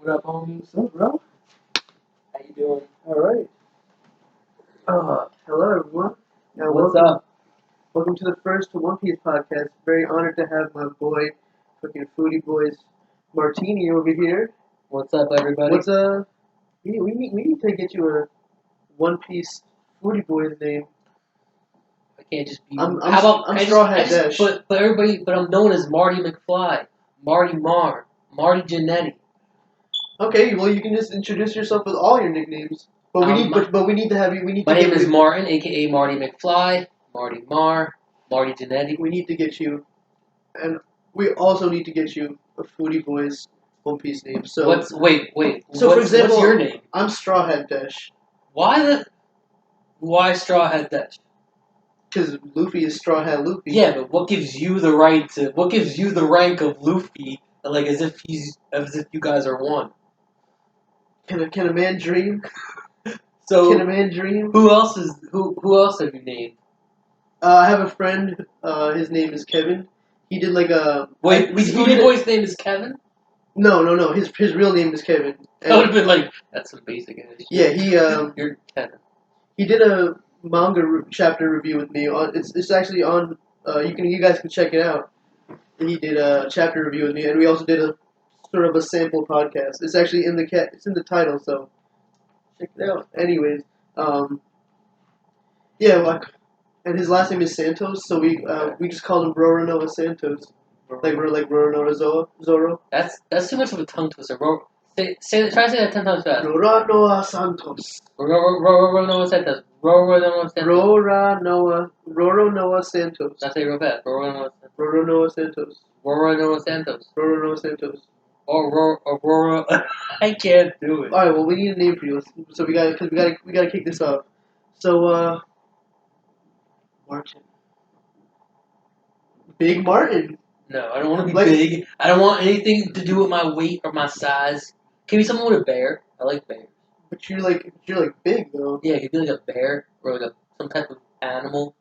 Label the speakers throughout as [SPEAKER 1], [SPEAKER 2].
[SPEAKER 1] What up, homie?
[SPEAKER 2] What's up, bro?
[SPEAKER 1] How you doing?
[SPEAKER 2] Alright. Hello, everyone.
[SPEAKER 1] What's up?
[SPEAKER 2] Welcome to the first One Piece podcast. Very honored to have my boy, fucking FoodieBoyz Martini over here.
[SPEAKER 1] What's up, everybody?
[SPEAKER 2] We need to get you a One Piece FoodieBoyz name.
[SPEAKER 1] I can't just be.
[SPEAKER 2] I'm
[SPEAKER 1] How about
[SPEAKER 2] Straw Hat Dash.
[SPEAKER 1] But everybody, but I'm known as Marty McFly, Marty Marr, Marty Jannetty.
[SPEAKER 2] Okay, well you can just introduce yourself with all your nicknames. But we need to have you.
[SPEAKER 1] My name is Martin, aka Marty McFly, Marty Marr, Marty Jannetty.
[SPEAKER 2] We need to get you, and we also need to get you a FoodieBoyz One Piece name. So
[SPEAKER 1] wait?
[SPEAKER 2] So for example,
[SPEAKER 1] what's your name?
[SPEAKER 2] I'm Straw Hat Dash.
[SPEAKER 1] Why Straw Hat Dash?
[SPEAKER 2] Because Luffy is Straw Hat Luffy.
[SPEAKER 1] Yeah, but what gives you the right to? What gives you the rank of Luffy? Like as if you guys are one.
[SPEAKER 2] Can a man dream?
[SPEAKER 1] So
[SPEAKER 2] can a man dream?
[SPEAKER 1] Who else have you named?
[SPEAKER 2] I have a friend. His name is Kevin. He did like a.
[SPEAKER 1] Wait, FoodieBoy's name is Kevin?
[SPEAKER 2] No. His real name is Kevin.
[SPEAKER 1] And that would have been like that's some basic ass shit.
[SPEAKER 2] Yeah,
[SPEAKER 1] You're Kevin.
[SPEAKER 2] He did a manga chapter review with me. It's actually on. You guys can check it out. He did a chapter review with me, and we also did a sort of a sample podcast. It's actually in the title, so check it out. Anyways, yeah, and his last name is Santos, so we just called him Roronoa Santos, like Roronoa Zoro.
[SPEAKER 1] That's too much of a tongue twister. Try to say that 10 times fast.
[SPEAKER 2] Roronoa Santos.
[SPEAKER 1] Roronoa Santos. Roronoa Santos.
[SPEAKER 2] Roronoa Santos.
[SPEAKER 1] That's say real fast.
[SPEAKER 2] Roronoa Santos.
[SPEAKER 1] Roronoa Santos.
[SPEAKER 2] Roronoa Santos.
[SPEAKER 1] Aurora. I can't do it.
[SPEAKER 2] All right, well, we need a name for you, so we gotta kick this off. So, Martin. Big Martin.
[SPEAKER 1] No, I don't want to be big. I don't want anything to do with my weight or my size. Can be someone with a bear. I like bears.
[SPEAKER 2] But you're like big though.
[SPEAKER 1] Yeah, it could be like a bear or like some type of animal.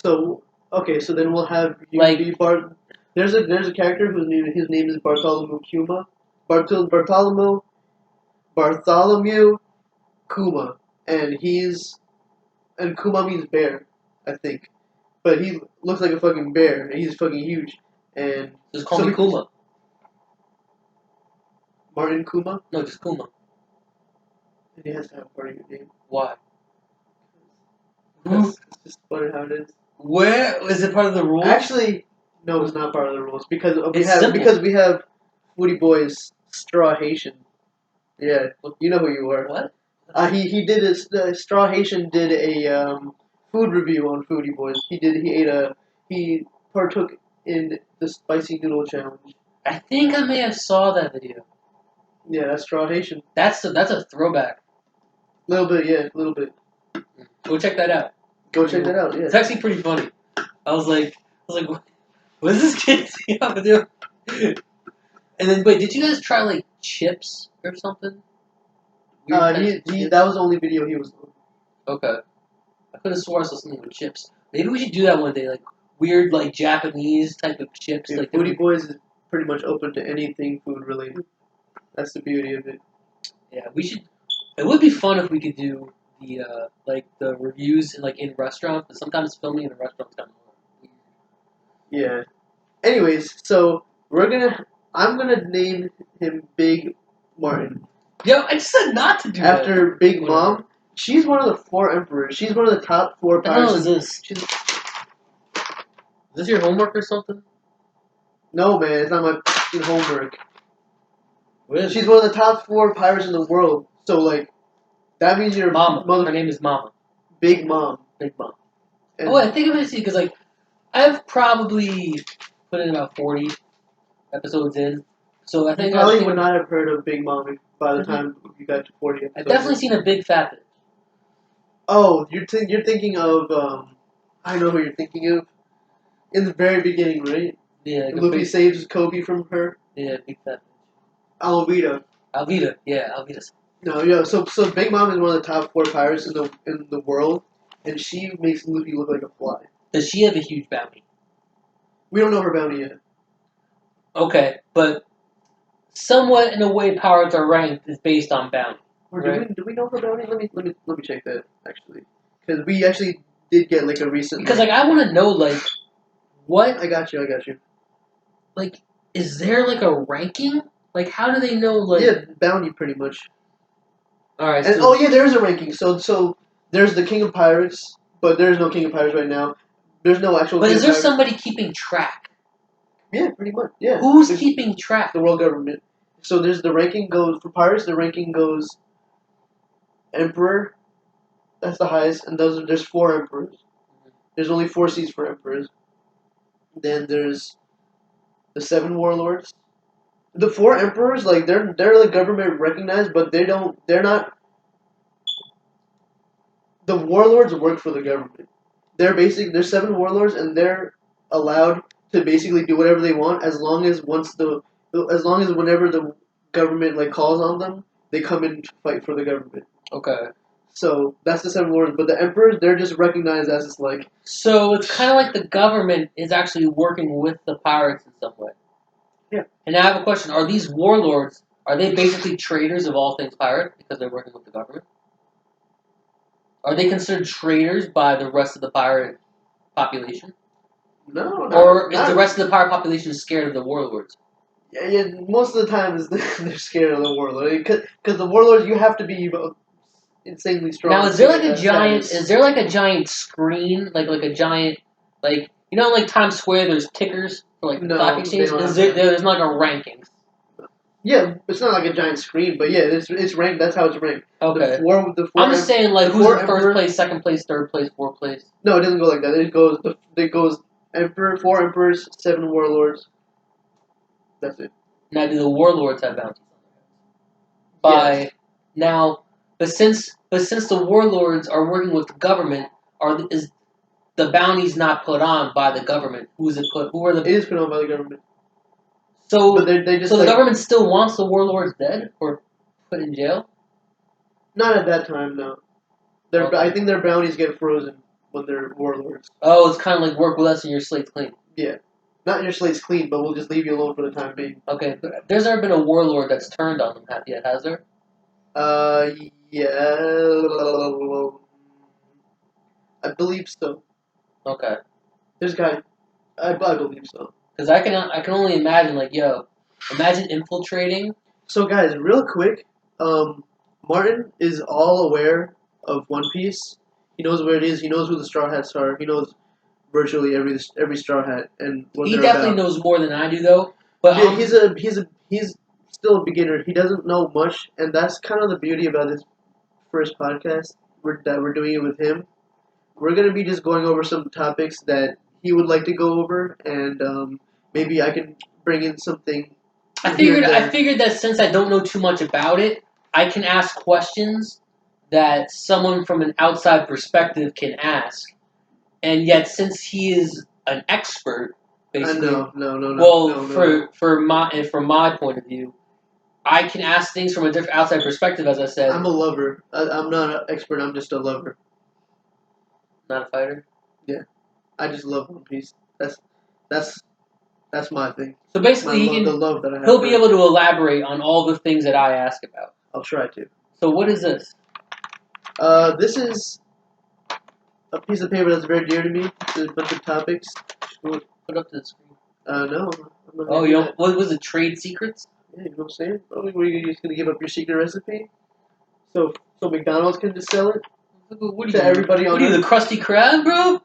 [SPEAKER 2] So okay, so then we'll have you be Bart. There's a character his name is Bartholomew Kuma. Bartholomew Kuma, and Kuma means bear, I think, but he looks like a fucking bear, and he's fucking huge. And
[SPEAKER 1] just call me Kuma.
[SPEAKER 2] Martin Kuma?
[SPEAKER 1] No, just Kuma.
[SPEAKER 2] And he has to have part of your name.
[SPEAKER 1] Why?
[SPEAKER 2] It's just funny how it is.
[SPEAKER 1] Where is it part of the rules?
[SPEAKER 2] Actually, no, it's not part of the rules because we have FoodieBoyz Straw Haitian. Yeah, you know who you are.
[SPEAKER 1] What?
[SPEAKER 2] Straw Haitian did a food review on FoodieBoyz. He partook in the spicy noodle challenge.
[SPEAKER 1] I think I may have saw that video.
[SPEAKER 2] Yeah, that's Straw Haitian.
[SPEAKER 1] That's a throwback.
[SPEAKER 2] Little bit.
[SPEAKER 1] Go check that out.
[SPEAKER 2] Yeah.
[SPEAKER 1] It's actually pretty funny. I was like, what is this kid see how to do? And then wait, did you guys try like chips or something?
[SPEAKER 2] That was the only video he was on.
[SPEAKER 1] Okay. I could have swore I saw something with chips. Maybe we should do that one day, like weird like Japanese type of chips.
[SPEAKER 2] Yeah,
[SPEAKER 1] like
[SPEAKER 2] FoodieBoyz is pretty much open to anything food related. That's the beauty of it.
[SPEAKER 1] Yeah, we should. It would be fun if we could do the the reviews in restaurants, but sometimes filming in a restaurant is kind of
[SPEAKER 2] weird. Yeah. Anyways, so I'm gonna name him Big Martin.
[SPEAKER 1] Yo, I just said not to do that.
[SPEAKER 2] After Big Mom, she's one of the 4 emperors. She's one of the top 4 pirates.
[SPEAKER 1] What the hell is this? Is this your homework or something?
[SPEAKER 2] No, man, it's not my fucking homework. She's
[SPEAKER 1] it?
[SPEAKER 2] one of the top 4 pirates in the world. So that means you're
[SPEAKER 1] Mama. Her name is Mama.
[SPEAKER 2] Big Mom.
[SPEAKER 1] Big Mom. And I think I'm gonna see because I've probably put in about 40 episodes in, so I think
[SPEAKER 2] you probably would not have heard of Big Mom by the time you got to 40 episodes.
[SPEAKER 1] I've definitely seen a big fat bitch.
[SPEAKER 2] Oh, you're thinking of I know who you're thinking of. In the very beginning, right?
[SPEAKER 1] Yeah.
[SPEAKER 2] Luffy saves Kobe from her.
[SPEAKER 1] Yeah, big fat bitch.
[SPEAKER 2] Alvida.
[SPEAKER 1] Yeah, Alvida's.
[SPEAKER 2] No, yeah. So Big Mom is one of the top 4 pirates in the world, and she makes Luffy look like a fly.
[SPEAKER 1] Does she have a huge bounty?
[SPEAKER 2] We don't know her bounty yet.
[SPEAKER 1] Okay, but somewhat in a way powers are ranked is based on bounty.
[SPEAKER 2] Or
[SPEAKER 1] Right.
[SPEAKER 2] do we know for bounty? Let me check that actually, because we actually did get like a recent.
[SPEAKER 1] Because like I want to know like what
[SPEAKER 2] I got you.
[SPEAKER 1] like is there like a ranking? Like how do they know like?
[SPEAKER 2] Yeah, bounty pretty much.
[SPEAKER 1] All right.
[SPEAKER 2] And
[SPEAKER 1] So,
[SPEAKER 2] there is a ranking. So there's the King of Pirates, but there's no King of Pirates right now. There's no actual.
[SPEAKER 1] but
[SPEAKER 2] King
[SPEAKER 1] is
[SPEAKER 2] of
[SPEAKER 1] there
[SPEAKER 2] Pirates.
[SPEAKER 1] somebody keeping track?
[SPEAKER 2] Yeah, pretty much. Yeah.
[SPEAKER 1] Who's
[SPEAKER 2] There's
[SPEAKER 1] keeping track?
[SPEAKER 2] the world government. So there's the ranking goes for pirates. The ranking goes Emperor. That's the highest, and there's 4 emperors. There's only 4 seats for emperors. Then there's the 7 warlords. The 4 emperors, like they're like government recognized, but they're not. The warlords work for the government. There's 7 warlords, and they're allowed to basically do whatever they want as long as whenever the government like calls on them, they come in to fight for the government.
[SPEAKER 1] Okay.
[SPEAKER 2] So that's the 7 warlords, but the emperors, they're just recognized as this like.
[SPEAKER 1] So it's kind of like the government is actually working with the pirates in some way.
[SPEAKER 2] Yeah.
[SPEAKER 1] And I have a question: are these warlords? Are they basically traitors of all things pirate because they're working with the government? Are they considered traitors by the rest of the pirate population?
[SPEAKER 2] No,
[SPEAKER 1] Or is the rest of the pirate population scared of the warlords?
[SPEAKER 2] Yeah, most of the time is they're scared of the warlord because the warlords you have to be insanely strong.
[SPEAKER 1] Now, is there like
[SPEAKER 2] to
[SPEAKER 1] a
[SPEAKER 2] get that
[SPEAKER 1] giant?
[SPEAKER 2] status.
[SPEAKER 1] Is there like a giant screen, like a giant, like you know, like Times Square? There's tickers for like the
[SPEAKER 2] No,
[SPEAKER 1] stock
[SPEAKER 2] they
[SPEAKER 1] exchange.
[SPEAKER 2] don't
[SPEAKER 1] Is
[SPEAKER 2] have
[SPEAKER 1] there?
[SPEAKER 2] that.
[SPEAKER 1] There's not like a ranking.
[SPEAKER 2] Yeah, it's not like a giant screen, but yeah, it's ranked. That's how it's ranked.
[SPEAKER 1] Okay.
[SPEAKER 2] The 4
[SPEAKER 1] I'm just saying, like,
[SPEAKER 2] the
[SPEAKER 1] who's
[SPEAKER 2] 4
[SPEAKER 1] in first
[SPEAKER 2] emperor.
[SPEAKER 1] place, second place, third place, fourth place?
[SPEAKER 2] No, it doesn't go like that. It goes emperor, 4 emperors, 7 warlords. That's it.
[SPEAKER 1] Now, do the warlords have bounties on their heads? By
[SPEAKER 2] Yes.
[SPEAKER 1] now, but since the warlords are working with the government, is the bounties not put on by the government? Who is it put? Who are
[SPEAKER 2] It
[SPEAKER 1] the?
[SPEAKER 2] is put on by the government,
[SPEAKER 1] So
[SPEAKER 2] but they just
[SPEAKER 1] so the
[SPEAKER 2] like
[SPEAKER 1] government still wants the warlords dead or put in jail?
[SPEAKER 2] not at that time. No,
[SPEAKER 1] Okay.
[SPEAKER 2] I think their bounties get frozen when they're warlords.
[SPEAKER 1] Oh, it's kind of like work with us and your slate's clean.
[SPEAKER 2] Yeah. Not your slate's clean, but we'll just leave you alone for the time being.
[SPEAKER 1] Okay, there's never been a warlord that's turned on them yet, has there?
[SPEAKER 2] Yeah. I believe so.
[SPEAKER 1] Okay.
[SPEAKER 2] There's guy. I believe so.
[SPEAKER 1] Because I can only imagine, like, yo, imagine infiltrating.
[SPEAKER 2] So, guys, real quick, Martin is all aware of One Piece. He knows where it is. He knows who the Straw Hats are. He knows virtually every Straw Hat and what
[SPEAKER 1] He
[SPEAKER 2] they're
[SPEAKER 1] definitely
[SPEAKER 2] about.
[SPEAKER 1] knows more than I do, though. But
[SPEAKER 2] Yeah, he's still a beginner. He doesn't know much, and that's kind of the beauty about this first podcast. That we're doing it with him. We're gonna be just going over some topics that he would like to go over, and maybe I can bring in something.
[SPEAKER 1] I
[SPEAKER 2] here and
[SPEAKER 1] figured that since I don't know too much about it, I can ask questions that someone from an outside perspective can ask. And yet, since he is an expert, basically,
[SPEAKER 2] No.
[SPEAKER 1] from my point of view, I can ask things from a different outside perspective. As I said,
[SPEAKER 2] I'm a lover. I'm not an expert. I'm just a lover.
[SPEAKER 1] not a fighter.
[SPEAKER 2] Yeah, I just love One Piece. That's my thing.
[SPEAKER 1] So basically,
[SPEAKER 2] the love that I have.
[SPEAKER 1] He'll be able to elaborate on all the things that I ask about.
[SPEAKER 2] I'll try to.
[SPEAKER 1] So what is this?
[SPEAKER 2] This is a piece of paper that's very dear to me. There's a bunch of topics.
[SPEAKER 1] Put it up to the screen.
[SPEAKER 2] No.
[SPEAKER 1] Oh, you know, what was it? Trade secrets?
[SPEAKER 2] Yeah, you know what I'm saying? Oh, were you just gonna give up your secret recipe? So McDonald's can just sell it
[SPEAKER 1] What are
[SPEAKER 2] to
[SPEAKER 1] you?
[SPEAKER 2] everybody on
[SPEAKER 1] What are you,
[SPEAKER 2] Earth?
[SPEAKER 1] the Krusty Krab, bro?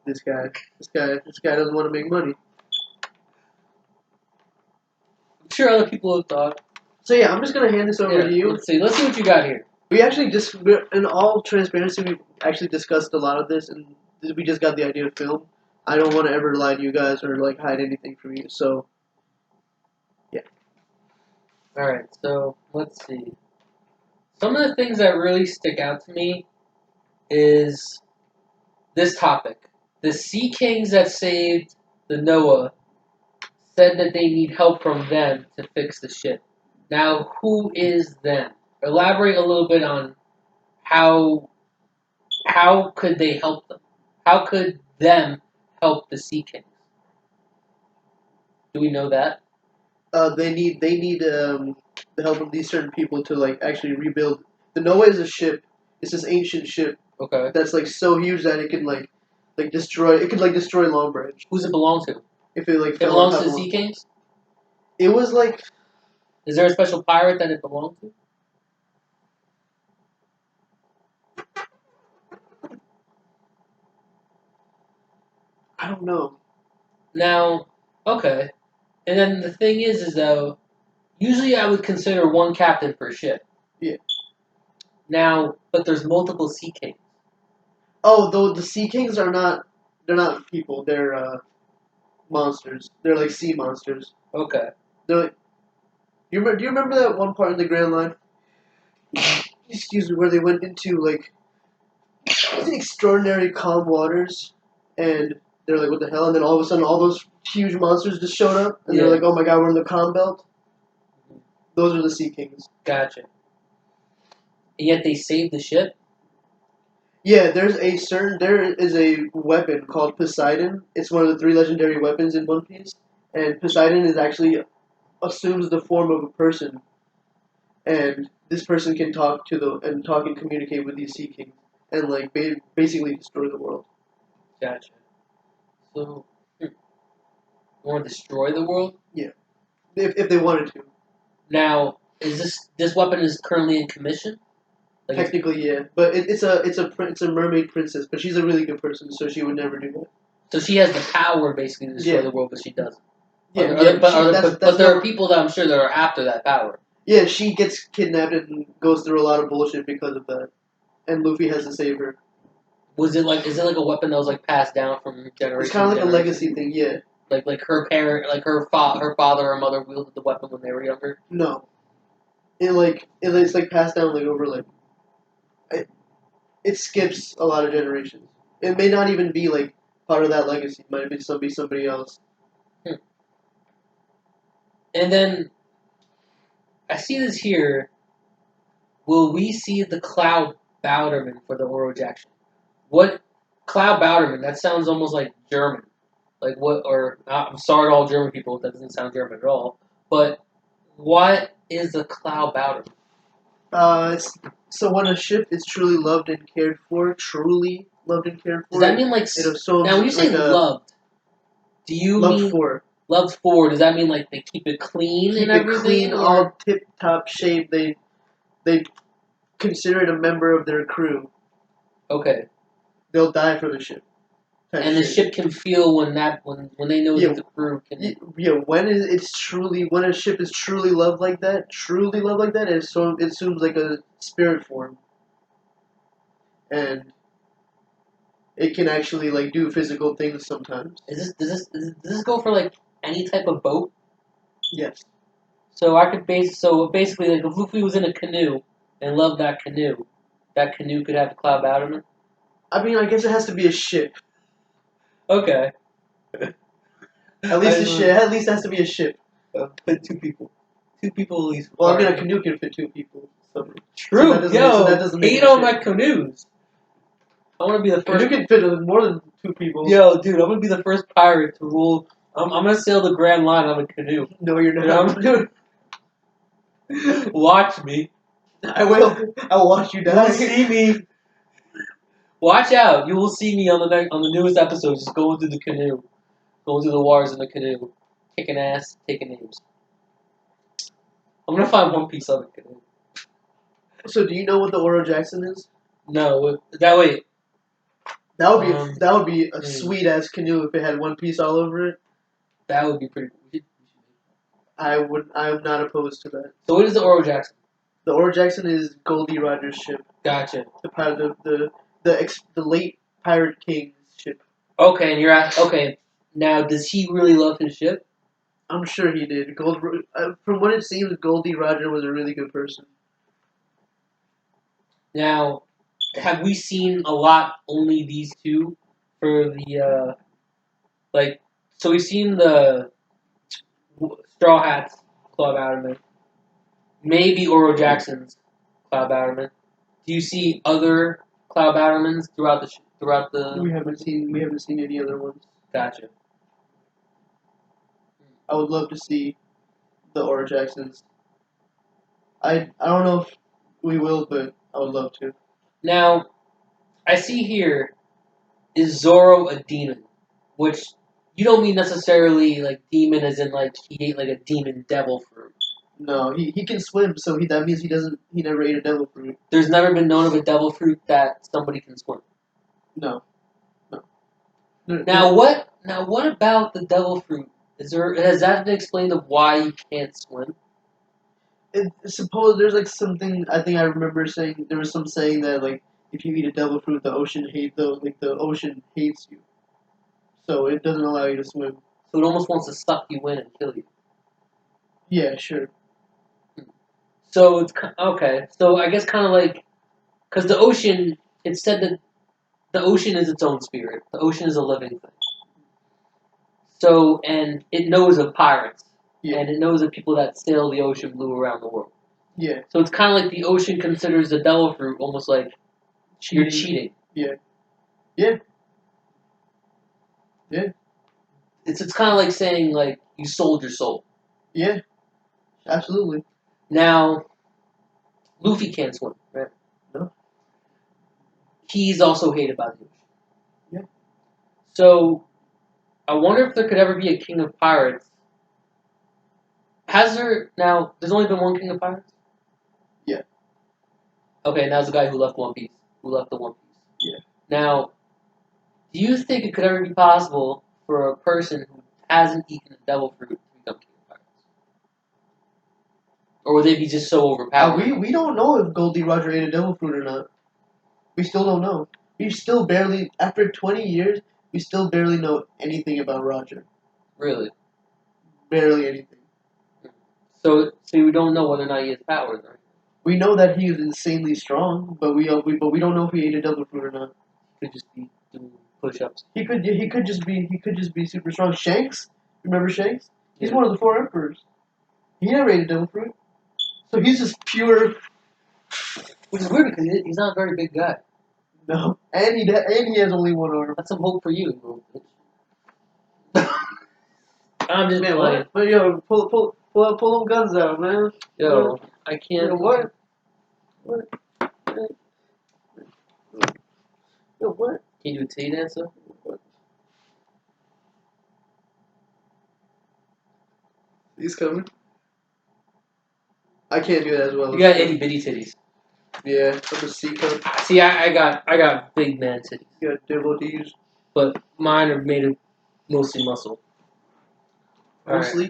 [SPEAKER 2] This guy doesn't want to make money.
[SPEAKER 1] I'm sure other people have thought.
[SPEAKER 2] So yeah, I'm just gonna hand this over to you.
[SPEAKER 1] Let's see what you got here.
[SPEAKER 2] We actually in all transparency, we actually discussed a lot of this, and we just got the idea to film. I don't want to ever lie to you guys or like hide anything from you. So yeah.
[SPEAKER 1] All right, so let's see. Some of the things that really stick out to me is this topic. The Sea Kings that saved the Noah said that they need help from them to fix the ship. Now, who is them? Elaborate a little bit on how could they help them? How could them help the Sea Kings? Do we know that?
[SPEAKER 2] They need the help of these certain people to like actually rebuild. The Noah is a ship. It's this ancient ship
[SPEAKER 1] Okay.
[SPEAKER 2] that's like so huge that it can like destroy. It could like destroy Longbridge
[SPEAKER 1] Who's it belong to?
[SPEAKER 2] if it like
[SPEAKER 1] It
[SPEAKER 2] fell on
[SPEAKER 1] belongs
[SPEAKER 2] top
[SPEAKER 1] to the
[SPEAKER 2] of
[SPEAKER 1] Sea
[SPEAKER 2] Long.
[SPEAKER 1] Kings?
[SPEAKER 2] It was like
[SPEAKER 1] Is there a special pirate that it belonged to?
[SPEAKER 2] I don't know.
[SPEAKER 1] Now, okay. And then the thing is though, usually I would consider one captain per ship.
[SPEAKER 2] Yeah.
[SPEAKER 1] Now, but there's multiple Sea Kings.
[SPEAKER 2] Oh, though the Sea Kings are not. They're not people. They're monsters. They're like sea monsters.
[SPEAKER 1] Okay.
[SPEAKER 2] They're like. Do you remember that one part in the Grand Line? Excuse me, where they went into like extraordinary calm waters, and they're like, "What the hell?" And then all of a sudden, all those huge monsters just showed up, and they're
[SPEAKER 1] Yeah.
[SPEAKER 2] like, "Oh my god, we're in the calm belt." Those are the Sea Kings.
[SPEAKER 1] Gotcha. And yet they saved the ship?
[SPEAKER 2] Yeah, there is a weapon called Poseidon. It's one of the three legendary weapons in One Piece, and Poseidon is actually assumes the form of a person, and this person can talk and communicate with these Sea Kings, and like basically destroy the world.
[SPEAKER 1] Gotcha. So, you want to destroy the world?
[SPEAKER 2] Yeah, if they wanted to.
[SPEAKER 1] Now, is this weapon is currently in commission? Like
[SPEAKER 2] Technically, yeah, but it's a mermaid princess, but she's a really good person, so she would never do that.
[SPEAKER 1] so she has the power basically to destroy
[SPEAKER 2] Yeah.
[SPEAKER 1] the world, but she doesn't.
[SPEAKER 2] Yeah, yeah.
[SPEAKER 1] But there are people that I'm sure that are after that power.
[SPEAKER 2] Yeah, she gets kidnapped and goes through a lot of bullshit because of that, and Luffy has to save her.
[SPEAKER 1] Is it like a weapon that was like passed down from generation?
[SPEAKER 2] It's kind of
[SPEAKER 1] to
[SPEAKER 2] like a
[SPEAKER 1] generation?
[SPEAKER 2] legacy thing, yeah.
[SPEAKER 1] Like her parent, like her father or mother wielded the weapon when they were younger.
[SPEAKER 2] No, it's like passed down like over like it skips a lot of generations. It may not even be like part of that legacy. It might be somebody else.
[SPEAKER 1] And then I see this here. Will we see the Cloud Bowderman for the Oro Jackson? What Cloud Bowderman? That sounds almost like German. Like what? Or I'm sorry to all German people. That doesn't sound German at all. But what is a Cloud Bowderman?
[SPEAKER 2] So when a ship is truly loved and cared for, truly loved and cared for,
[SPEAKER 1] Does that mean like
[SPEAKER 2] it assumes
[SPEAKER 1] now when you say
[SPEAKER 2] like
[SPEAKER 1] loved? Do you
[SPEAKER 2] loved
[SPEAKER 1] mean
[SPEAKER 2] for
[SPEAKER 1] loved for? Does that mean like they keep it clean
[SPEAKER 2] keep
[SPEAKER 1] and
[SPEAKER 2] it
[SPEAKER 1] everything?
[SPEAKER 2] clean,
[SPEAKER 1] or?
[SPEAKER 2] all tip top shape. They consider it a member of their crew.
[SPEAKER 1] Okay.
[SPEAKER 2] They'll die for the ship.
[SPEAKER 1] And the ship can feel when they know
[SPEAKER 2] Yeah.
[SPEAKER 1] that the crew can.
[SPEAKER 2] Yeah, when a ship is truly loved like that, it assumes like a spirit form, and it can actually like do physical things sometimes.
[SPEAKER 1] Does this go for like any type of boat?
[SPEAKER 2] Yes.
[SPEAKER 1] So basically like if Luffy was in a canoe and loved that canoe could have the Cloud Bowderman.
[SPEAKER 2] I mean, I guess it has to be a ship.
[SPEAKER 1] Okay.
[SPEAKER 2] At least a ship. At least it has to be a ship.
[SPEAKER 1] Fit two people. Two people at least.
[SPEAKER 2] Well, I mean, a canoe can fit two people. So,
[SPEAKER 1] True.
[SPEAKER 2] so that doesn't make
[SPEAKER 1] hate
[SPEAKER 2] it a
[SPEAKER 1] on
[SPEAKER 2] ship.
[SPEAKER 1] my canoes. I want to be the
[SPEAKER 2] Canoe
[SPEAKER 1] first.
[SPEAKER 2] can fit more than two people.
[SPEAKER 1] Yo, dude, I'm gonna be the first pirate to rule. I'm gonna sail the Grand Line on a canoe.
[SPEAKER 2] No, you're
[SPEAKER 1] You know
[SPEAKER 2] not.
[SPEAKER 1] what I'm doing? Watch me.
[SPEAKER 2] I will. I will watch you
[SPEAKER 1] You
[SPEAKER 2] die.
[SPEAKER 1] will see me. Watch out! You will see me on the newest episode, just going through the canoe, going through the waters in the canoe, kicking ass, taking names. I'm gonna find One Piece on the canoe.
[SPEAKER 2] So, do you know what the Oro Jackson is?
[SPEAKER 1] No, that way.
[SPEAKER 2] That would be a sweet ass canoe if it had One Piece all over it.
[SPEAKER 1] That would be pretty.
[SPEAKER 2] I'm not opposed to that.
[SPEAKER 1] So what is the Oro Jackson?
[SPEAKER 2] The Oro Jackson is Goldie Roger's ship.
[SPEAKER 1] Gotcha.
[SPEAKER 2] The late Pirate King's ship.
[SPEAKER 1] Okay, and you're at okay. Now, does he really love his ship?
[SPEAKER 2] I'm sure he did. From what it seems, Goldie Roger was a really good person.
[SPEAKER 1] Now, have we seen a lot? Only these two for the like. So we've seen the Straw Hats Club Outerman. Maybe Oro Jackson's Cloud Bowerman. Do you see other Cloud Bowermans throughout the?
[SPEAKER 2] We haven't seen any other ones.
[SPEAKER 1] Gotcha.
[SPEAKER 2] I would love to see the Aura Jacksons. I don't know if we will, but I would love to.
[SPEAKER 1] Now, I see here, is Zoro a demon? Which you don't mean necessarily like demon as in like he ate like a demon devil fruit.
[SPEAKER 2] No, he can swim, so that means he never ate a devil fruit.
[SPEAKER 1] There's never been known of a devil fruit that somebody can swim.
[SPEAKER 2] No.
[SPEAKER 1] Now what about the devil fruit? Has that been explained of why you can't swim?
[SPEAKER 2] Suppose there's like something I think I remember saying there was some saying that like if you eat a devil fruit the ocean hates you. So it doesn't allow you to swim.
[SPEAKER 1] So it almost wants to suck you in and kill you.
[SPEAKER 2] Yeah, sure.
[SPEAKER 1] So it's okay. So I guess kind of like because the ocean, it said that the ocean is its own spirit. The ocean is a living thing. So and it knows of pirates.
[SPEAKER 2] Yeah.
[SPEAKER 1] And it knows of people that sail the ocean blue around the world.
[SPEAKER 2] Yeah.
[SPEAKER 1] So it's kind of like the ocean considers the devil fruit almost like you're cheating.
[SPEAKER 2] Yeah. Yeah. Yeah.
[SPEAKER 1] It's kind of like saying like you sold your soul.
[SPEAKER 2] Yeah. Absolutely.
[SPEAKER 1] Now, Luffy can't swim, right?
[SPEAKER 2] No.
[SPEAKER 1] He's also hated by the ocean.
[SPEAKER 2] Yeah.
[SPEAKER 1] So I wonder if there could ever be a king of pirates. Has there now? There's only been one king of pirates.
[SPEAKER 2] Yeah.
[SPEAKER 1] Okay, and that was the guy who left One Piece. Who left the One Piece.
[SPEAKER 2] Yeah.
[SPEAKER 1] Now, do you think it could ever be possible for a person who hasn't eaten a devil fruit to become king of pirates? Or would they be just so overpowered?
[SPEAKER 2] We don't know if Goldie Roger ate a devil fruit or not. We still don't know. We still barely, after 20 years, we still barely know anything about Roger.
[SPEAKER 1] Really?
[SPEAKER 2] Barely anything.
[SPEAKER 1] So we don't know whether or not he has powers, right?
[SPEAKER 2] We know that he is insanely strong, but we don't know if he ate a devil fruit or not.
[SPEAKER 1] He could just be doing push-ups.
[SPEAKER 2] He could just be super strong. Shanks, remember Shanks? He's
[SPEAKER 1] Yeah.
[SPEAKER 2] one of the 4 emperors. He never ate a devil fruit, so he's just pure.
[SPEAKER 1] Which is weird because he's not a very big guy.
[SPEAKER 2] No, and he has only 1 arm.
[SPEAKER 1] That's some hope for you, little bitch. I'm just
[SPEAKER 2] Man,
[SPEAKER 1] playing.
[SPEAKER 2] what? But yo, pull them guns out, man.
[SPEAKER 1] Yo, I can't.
[SPEAKER 2] Yo, what? What? Yo, what?
[SPEAKER 1] Can you do a Tay dancer?
[SPEAKER 2] He's coming. I can't do that as well.
[SPEAKER 1] You got itty bitty titties.
[SPEAKER 2] Yeah, I'm a C cup.
[SPEAKER 1] See, I got big man titties,
[SPEAKER 2] You got devil D's.
[SPEAKER 1] but mine are made of mostly muscle.
[SPEAKER 2] Mostly.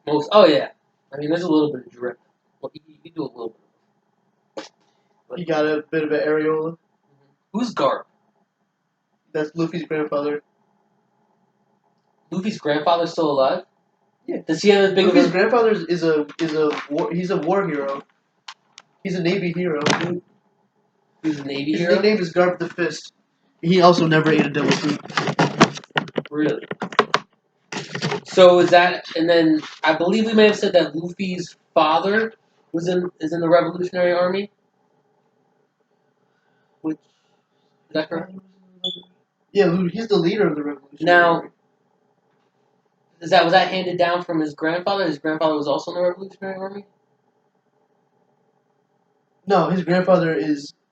[SPEAKER 1] Right. Oh yeah. I mean, there's a little bit of drip. Well, you do a little bit. But
[SPEAKER 2] You got a bit of an areola.
[SPEAKER 1] who's Garp?
[SPEAKER 2] That's Luffy's grandfather.
[SPEAKER 1] Luffy's grandfather still alive?
[SPEAKER 2] Yeah.
[SPEAKER 1] Does he have as big
[SPEAKER 2] Luffy's
[SPEAKER 1] of a...
[SPEAKER 2] grandfather is a war hero. He's a Navy hero.
[SPEAKER 1] He's a Navy
[SPEAKER 2] His
[SPEAKER 1] hero?
[SPEAKER 2] nickname is Garp the Fist. He also never ate a devil fruit.
[SPEAKER 1] Really? So is that... And then I believe we may have said that Luffy's father is in the Revolutionary Army? Which... Is that correct?
[SPEAKER 2] Yeah, he's the leader of the Revolutionary
[SPEAKER 1] Now...
[SPEAKER 2] Army.
[SPEAKER 1] Was that handed down from his grandfather? His grandfather was also in the Revolutionary Army?
[SPEAKER 2] No, his grandfather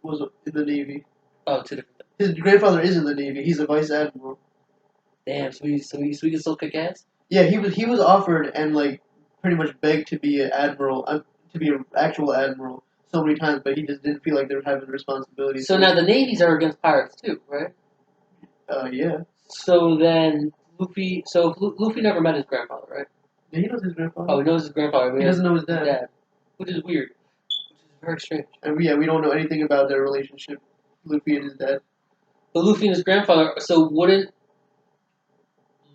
[SPEAKER 2] was in the Navy.
[SPEAKER 1] Oh, two different things.
[SPEAKER 2] His grandfather is in the Navy. He's a vice admiral.
[SPEAKER 1] Damn, so we can still kick ass?
[SPEAKER 2] Yeah, he was offered and like pretty much begged to be an admiral, to be an actual admiral so many times, but he just didn't feel like they were having the responsibility.
[SPEAKER 1] So now the navies are against pirates too, right?
[SPEAKER 2] Yeah.
[SPEAKER 1] So then Luffy, Luffy never met his grandfather, right?
[SPEAKER 2] Yeah, he knows his grandfather.
[SPEAKER 1] Oh, he knows his grandfather, but
[SPEAKER 2] He doesn't know his dad.
[SPEAKER 1] which is weird, which is very strange.
[SPEAKER 2] And we don't know anything about their relationship, Luffy and his dad.
[SPEAKER 1] But Luffy and his grandfather. So wouldn't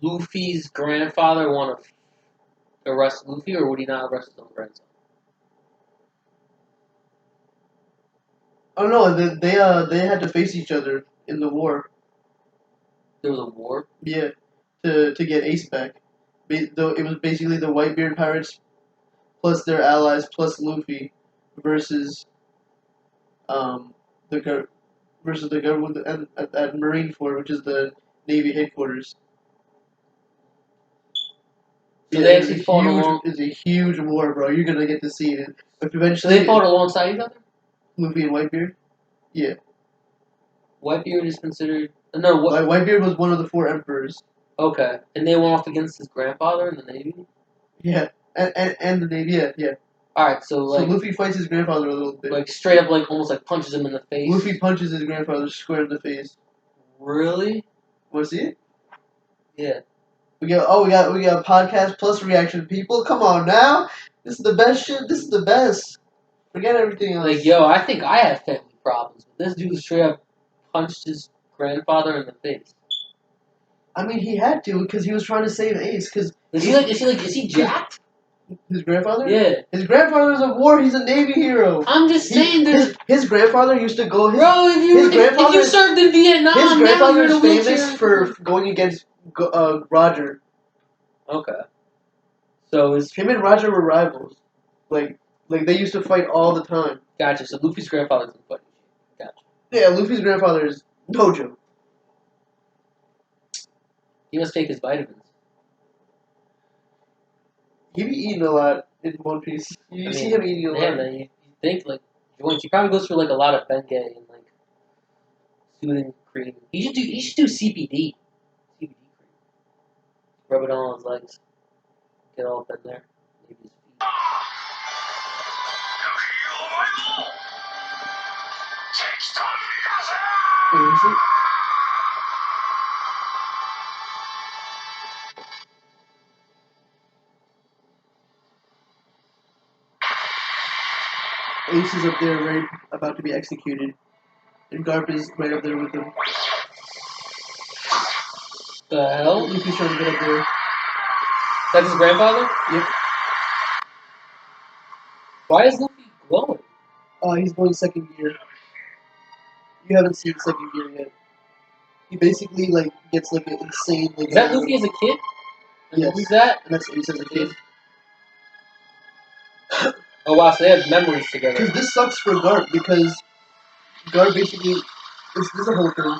[SPEAKER 1] Luffy's grandfather want to arrest Luffy, or would he not arrest his own grandson?
[SPEAKER 2] Oh no, they had to face each other in the war.
[SPEAKER 1] There was a war.
[SPEAKER 2] Yeah, to get Ace back. Though it was basically the Whitebeard pirates plus their allies plus Luffy versus the government at Marineford, which is the Navy headquarters.
[SPEAKER 1] So they actually fought along.
[SPEAKER 2] It's a huge war, bro. You're gonna get to see it. But
[SPEAKER 1] So
[SPEAKER 2] eventually,
[SPEAKER 1] they fought alongside each other.
[SPEAKER 2] Luffy and Whitebeard. Yeah.
[SPEAKER 1] Whitebeard is considered no. What?
[SPEAKER 2] Whitebeard was one of the 4 emperors.
[SPEAKER 1] Okay, and they went off against his grandfather in the Navy.
[SPEAKER 2] Yeah, and the Navy. Yeah.
[SPEAKER 1] All right, so like
[SPEAKER 2] Luffy fights his grandfather a little bit.
[SPEAKER 1] like straight up, like almost like punches him in the face.
[SPEAKER 2] Luffy punches his grandfather square in the face.
[SPEAKER 1] Really?
[SPEAKER 2] Want to see it?
[SPEAKER 1] Yeah.
[SPEAKER 2] We got podcast plus reaction people. Come on now, this is the best shit. This is the best. Forget everything else.
[SPEAKER 1] Like yo, I think I have family problems. But this dude straight up punched his grandfather in the face.
[SPEAKER 2] I mean, he had to because he was trying to save Ace. Cause
[SPEAKER 1] Is he jacked?
[SPEAKER 2] His grandfather?
[SPEAKER 1] Yeah.
[SPEAKER 2] His grandfather's a war. He's a Navy hero.
[SPEAKER 1] I'm just saying,
[SPEAKER 2] his grandfather used to go.
[SPEAKER 1] Bro, if you served in Vietnam,
[SPEAKER 2] his grandfather is famous
[SPEAKER 1] wheelchair.
[SPEAKER 2] for going against Roger.
[SPEAKER 1] Okay. So
[SPEAKER 2] him and Roger were rivals. Like they used to fight all the time.
[SPEAKER 1] Gotcha. So Luffy's grandfather's in fight. Gotcha.
[SPEAKER 2] Yeah, Luffy's grandfather is no joke.
[SPEAKER 1] He must take his vitamins.
[SPEAKER 2] He be eating a lot in One Piece. You see him eating a lot.
[SPEAKER 1] Yeah, man. You think like joints. He probably goes through like a lot of Bengay and like soothing cream. He should do CBD. CBD cream. Rub it on his legs. Get all up in there. Maybe his feet.
[SPEAKER 2] Ace is up there, right, about to be executed, and Garp is right up there with him.
[SPEAKER 1] The hell?
[SPEAKER 2] Luffy's trying to get up there.
[SPEAKER 1] That's his grandfather?
[SPEAKER 2] Yep.
[SPEAKER 1] Why is Luffy glowing?
[SPEAKER 2] He's going second gear. You haven't seen second gear yet. He basically like gets like an insane like.
[SPEAKER 1] Is that Luffy as a kid? And
[SPEAKER 2] yes.
[SPEAKER 1] who's that?
[SPEAKER 2] And that's Ace as a kid.
[SPEAKER 1] Oh wow, so they have memories together.
[SPEAKER 2] Because this sucks for Garp because Garp basically this is a whole thing.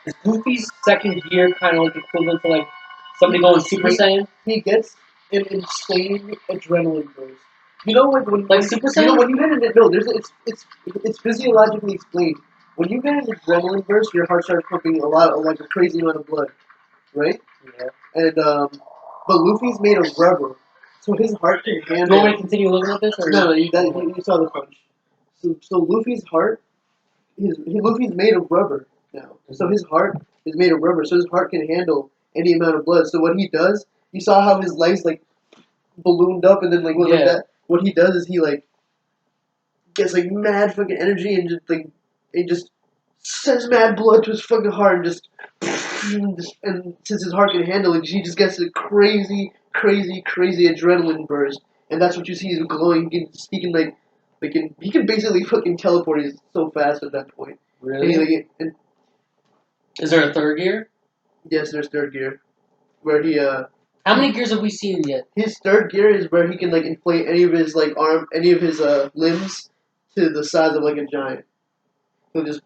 [SPEAKER 1] Is Luffy's second gear kind of like equivalent to like somebody going Super Saiyan?
[SPEAKER 2] He gets an insane adrenaline burst. You know when
[SPEAKER 1] like Super Saiyan?
[SPEAKER 2] You know when you get an it's physiologically explained. When you get an adrenaline burst, your heart starts pumping like a crazy amount of blood, right?
[SPEAKER 1] Yeah.
[SPEAKER 2] And but Luffy's made of rubber, so his heart can handle.
[SPEAKER 1] Do you want me to continue looking at this? Or
[SPEAKER 2] no, you saw the punch. So Luffy's heart, Luffy's made of rubber now. So his heart is made of rubber, so his heart can handle any amount of blood. So what he does, you saw how his legs like ballooned up and then like went like that. What he does is he like gets like mad fucking energy and just like it just sends mad blood to his fucking heart and just and since his heart can handle it, he just gets a crazy adrenaline burst, and that's what you see is glowing. He can basically fucking teleport. He's so fast at that point.
[SPEAKER 1] Really?
[SPEAKER 2] And is
[SPEAKER 1] there a third gear?
[SPEAKER 2] Yes, there's third gear, where he
[SPEAKER 1] How many gears have we seen yet?
[SPEAKER 2] His third gear is where he can like inflate any of his like any of his limbs to the size of like a giant. He'll just.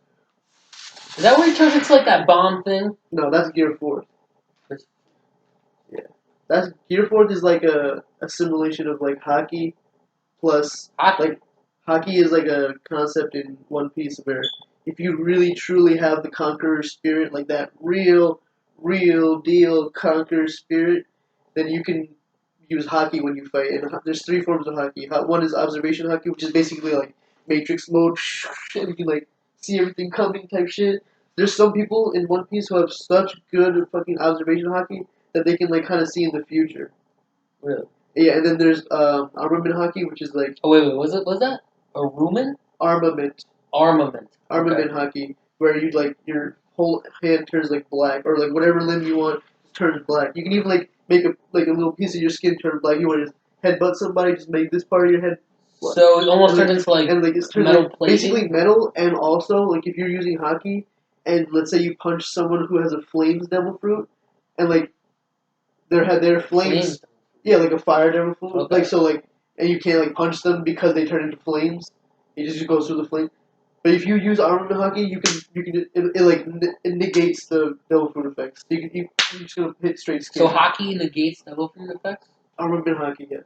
[SPEAKER 1] Is that where he turns into like that bomb thing?
[SPEAKER 2] No, that's gear fourth. Yeah, that's gear fourth is like a simulation of like hockey, plus like hockey is like a concept in One Piece where if you really truly have the conqueror spirit, like that real deal conqueror spirit, then you can use hockey when you fight. And there's 3 forms of hockey. One is observation hockey, which is basically like Matrix mode, and you can like see everything coming type shit. There's some people in One Piece who have such good fucking observation hockey that they can like kind of see in the future.
[SPEAKER 1] Really?
[SPEAKER 2] Yeah, and then there's armament hockey, which is like.
[SPEAKER 1] Oh wait, was that a rumen?
[SPEAKER 2] Armament.
[SPEAKER 1] Okay.
[SPEAKER 2] Hockey, where you like your whole hand turns like black, or like whatever limb you want turns black. You can even like make a little piece of your skin turn black. You want to just headbutt somebody, just make this part of your head. Black.
[SPEAKER 1] So it almost turns into like
[SPEAKER 2] it's
[SPEAKER 1] metal plating?
[SPEAKER 2] Basically metal, and also like if you're using hockey, and let's say you punch someone who has a flames devil fruit, and like their flames. Yeah, like a fire devil fruit. Okay. Like so like, and you can't like punch them because they turn into flames. It just goes through the flame. But if you use armament hockey, it negates the devil fruit effects. You're just gonna hit straight
[SPEAKER 1] So
[SPEAKER 2] skating.
[SPEAKER 1] hockey negates devil fruit effects?
[SPEAKER 2] Armament hockey, yes.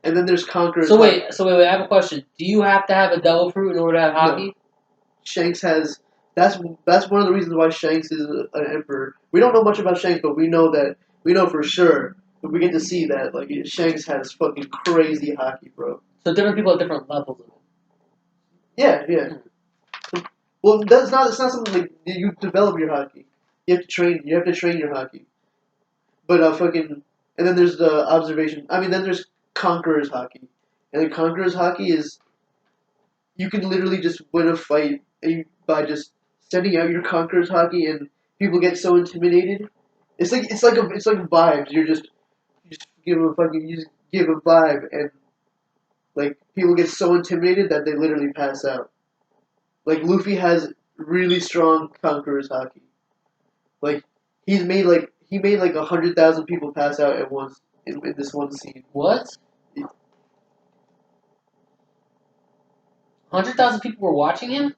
[SPEAKER 2] And then there's conquerors.
[SPEAKER 1] So wait, I have a question. Do you have to have a devil fruit in order to have hockey?
[SPEAKER 2] No. Shanks has. That's one of the reasons why Shanks is an emperor. We don't know much about Shanks, but we know for sure. But we get to see that Shanks has fucking crazy hockey, bro.
[SPEAKER 1] So different people have different levels of it.
[SPEAKER 2] Yeah, yeah. Well, it's not something like you develop your hockey. You have to train your hockey. But and then there's the observation. I mean, then there's conquerors hockey, and the conquerors hockey is you can literally just win a fight by just sending out your conquerors hockey, and people get so intimidated. It's like vibes. You just give a vibe, and like people get so intimidated that they literally pass out. Like Luffy has really strong conquerors hockey. Like he made 100,000 people pass out at once in this one scene.
[SPEAKER 1] What? 100,000 people were watching him,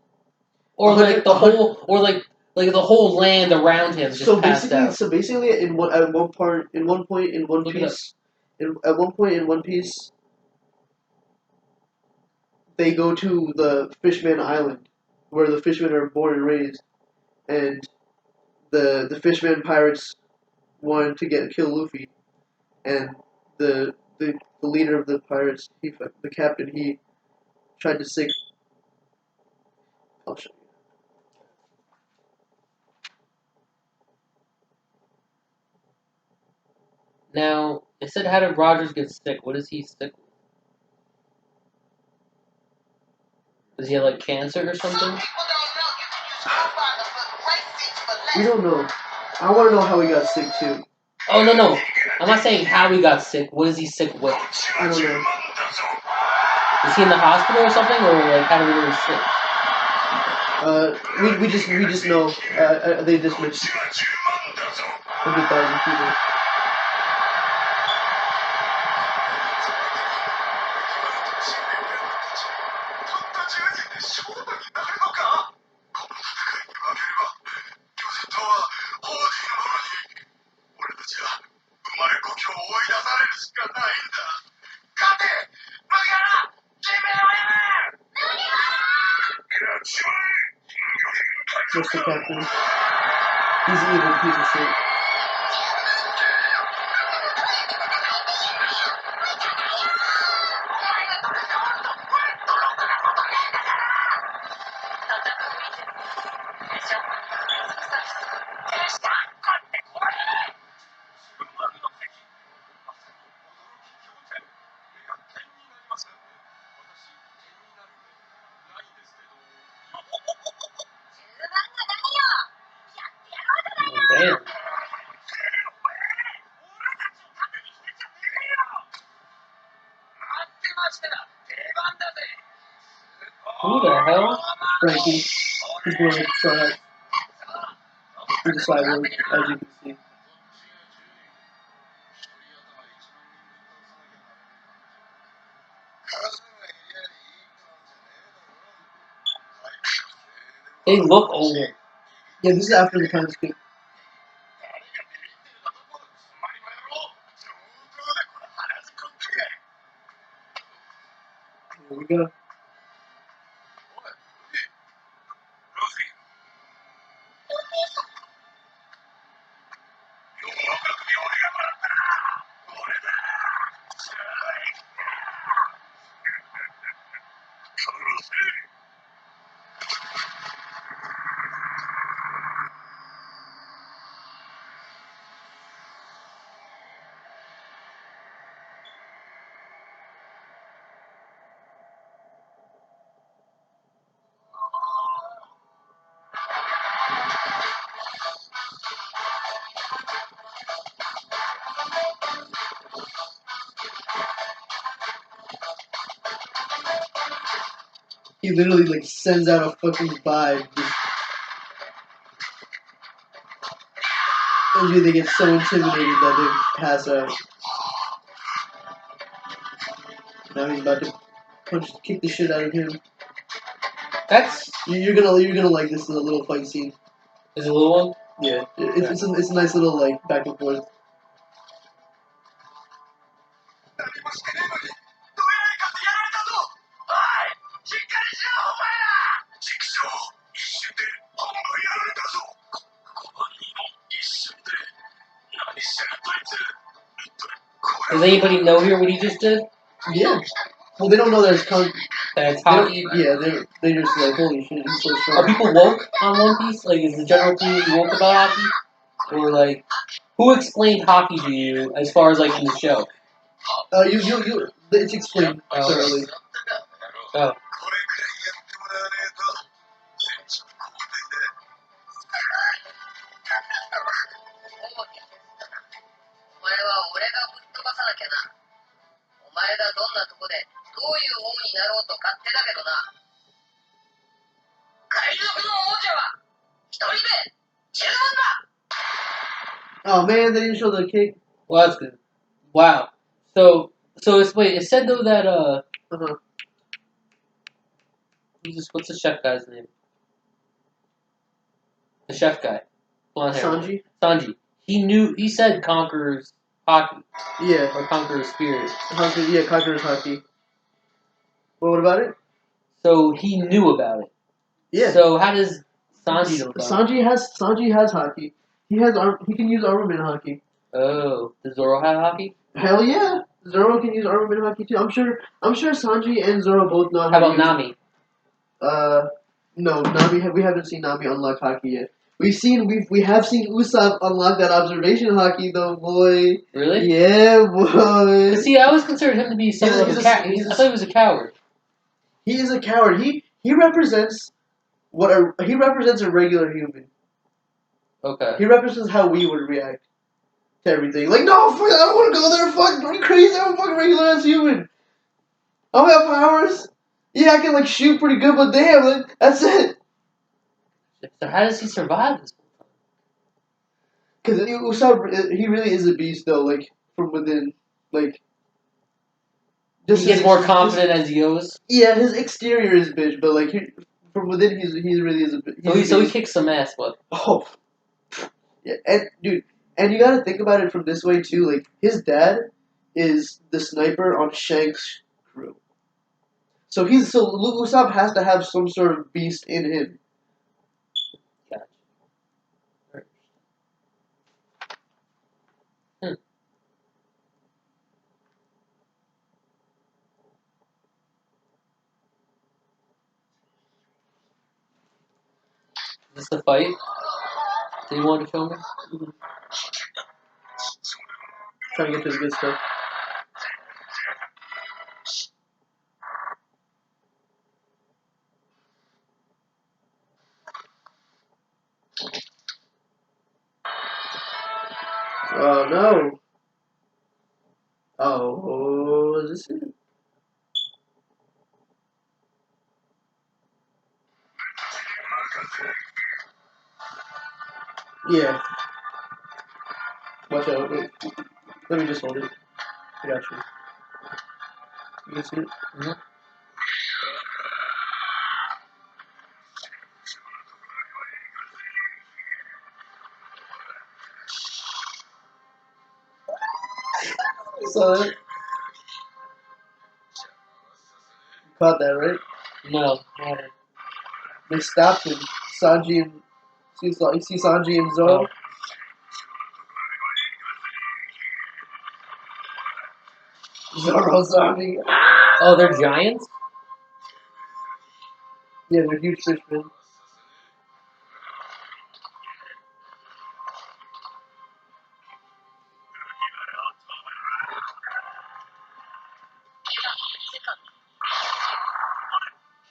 [SPEAKER 1] or like the whole, or like the whole land around him just passed out.
[SPEAKER 2] So basically, at one point in One Piece, they go to the Fishman Island, where the fishmen are born and raised, and the Fishman pirates wanted to kill Luffy, and the leader of the pirates, the captain, he tried to sink. I'll show you.
[SPEAKER 1] Now, it said, how did Rogers get sick? What is he sick with? Does he have, like, cancer or something?
[SPEAKER 2] We don't know. I want to know how he got sick, too.
[SPEAKER 1] Oh, no. I'm not saying how he got sick. What is he sick with?
[SPEAKER 2] I don't know.
[SPEAKER 1] Is he in the hospital or something? Or, like, how did he get sick?
[SPEAKER 2] We just know. They just mentioned 100,000 people. Just the captain. He's an evil piece of shit.
[SPEAKER 1] Damn. Who the hell?
[SPEAKER 2] Frankie. He's one of the stars. He's a cyborg, as you can see.
[SPEAKER 1] They look older.
[SPEAKER 2] Yeah, this is after the time skip. Here we go. He literally sends out a fucking vibe. Usually they get so intimidated that they pass out. Now he's about to kick the shit out of him.
[SPEAKER 1] That's
[SPEAKER 2] You're gonna like this little fight scene.
[SPEAKER 1] is it a little one.
[SPEAKER 2] Yeah, it's a nice little like back and forth.
[SPEAKER 1] Does anybody know here what he just did?
[SPEAKER 2] Yeah. Well, they don't know that it's
[SPEAKER 1] That it's
[SPEAKER 2] they don't-
[SPEAKER 1] hockey.
[SPEAKER 2] Yeah, they just like holy shit, he's so
[SPEAKER 1] Are
[SPEAKER 2] strong.
[SPEAKER 1] people woke on One Piece? Like, is the general community woke about hockey? Or like, who explained hockey to you as far as like in the show?
[SPEAKER 2] It's explained thoroughly.
[SPEAKER 1] Oh.
[SPEAKER 2] Oh man, they didn't show the kick.
[SPEAKER 1] Well, that's good. Wow. So it's wait. It said though that
[SPEAKER 2] Uh-huh.
[SPEAKER 1] what's the chef guy's name? The chef guy. Blonde hair.
[SPEAKER 2] Sanji?
[SPEAKER 1] Sanji. He knew. He said Conqueror's hockey
[SPEAKER 2] Yeah.
[SPEAKER 1] or Conqueror's spirit.
[SPEAKER 2] Conqueror's hockey. Well, what about it?
[SPEAKER 1] So he knew about it.
[SPEAKER 2] Yeah.
[SPEAKER 1] So how does Sanji know about it?
[SPEAKER 2] Sanji has hockey. He can use armament hockey.
[SPEAKER 1] Oh, does Zoro have hockey?
[SPEAKER 2] Hell yeah. Zoro can use armament hockey too. I'm sure Sanji and Zoro both know how
[SPEAKER 1] How
[SPEAKER 2] to
[SPEAKER 1] about
[SPEAKER 2] use
[SPEAKER 1] Nami?
[SPEAKER 2] No, we haven't seen Nami unlock hockey yet. We have seen Usopp unlock that observation hockey though, boy.
[SPEAKER 1] Really?
[SPEAKER 2] Yeah, boy.
[SPEAKER 1] See, I always considered him to be somewhat of a cat. I thought he was a coward.
[SPEAKER 2] He is a coward. He represents he represents a regular human.
[SPEAKER 1] Okay.
[SPEAKER 2] He represents how we would react to everything. Like, no, fuck, I don't want to go there. Fuck, are you crazy? I'm a fucking regular ass human. I don't have powers. Yeah, I can like shoot pretty good, but damn, like, that's it.
[SPEAKER 1] So how does he survive this?
[SPEAKER 2] Because Usopp, he really is a beast, though. Like from within, like.
[SPEAKER 1] He gets more confident as he goes.
[SPEAKER 2] Yeah, his exterior is bitch, but like from within, he really is a bitch.
[SPEAKER 1] So he kicks some ass, but
[SPEAKER 2] Oh, yeah, and dude, and you gotta think about it from this way too. Like his dad is the sniper on Shanks' crew, so Usopp has to have some sort of beast in him.
[SPEAKER 1] gotcha. Is this the fight that you wanted to show me?
[SPEAKER 2] Trying to get to the good stuff. Oh no! Oh, is this it? Yeah. Watch out. Wait. Let me just hold it. I got you. You can see it?
[SPEAKER 1] Mm-hmm.
[SPEAKER 2] You saw that? You caught that, right?
[SPEAKER 1] No.
[SPEAKER 2] They stopped him. Sanji and... You see Sanji and Zoro?
[SPEAKER 1] Oh.
[SPEAKER 2] Zoro, Sanji.
[SPEAKER 1] Oh, they're giants?
[SPEAKER 2] Yeah, they're huge fish, man.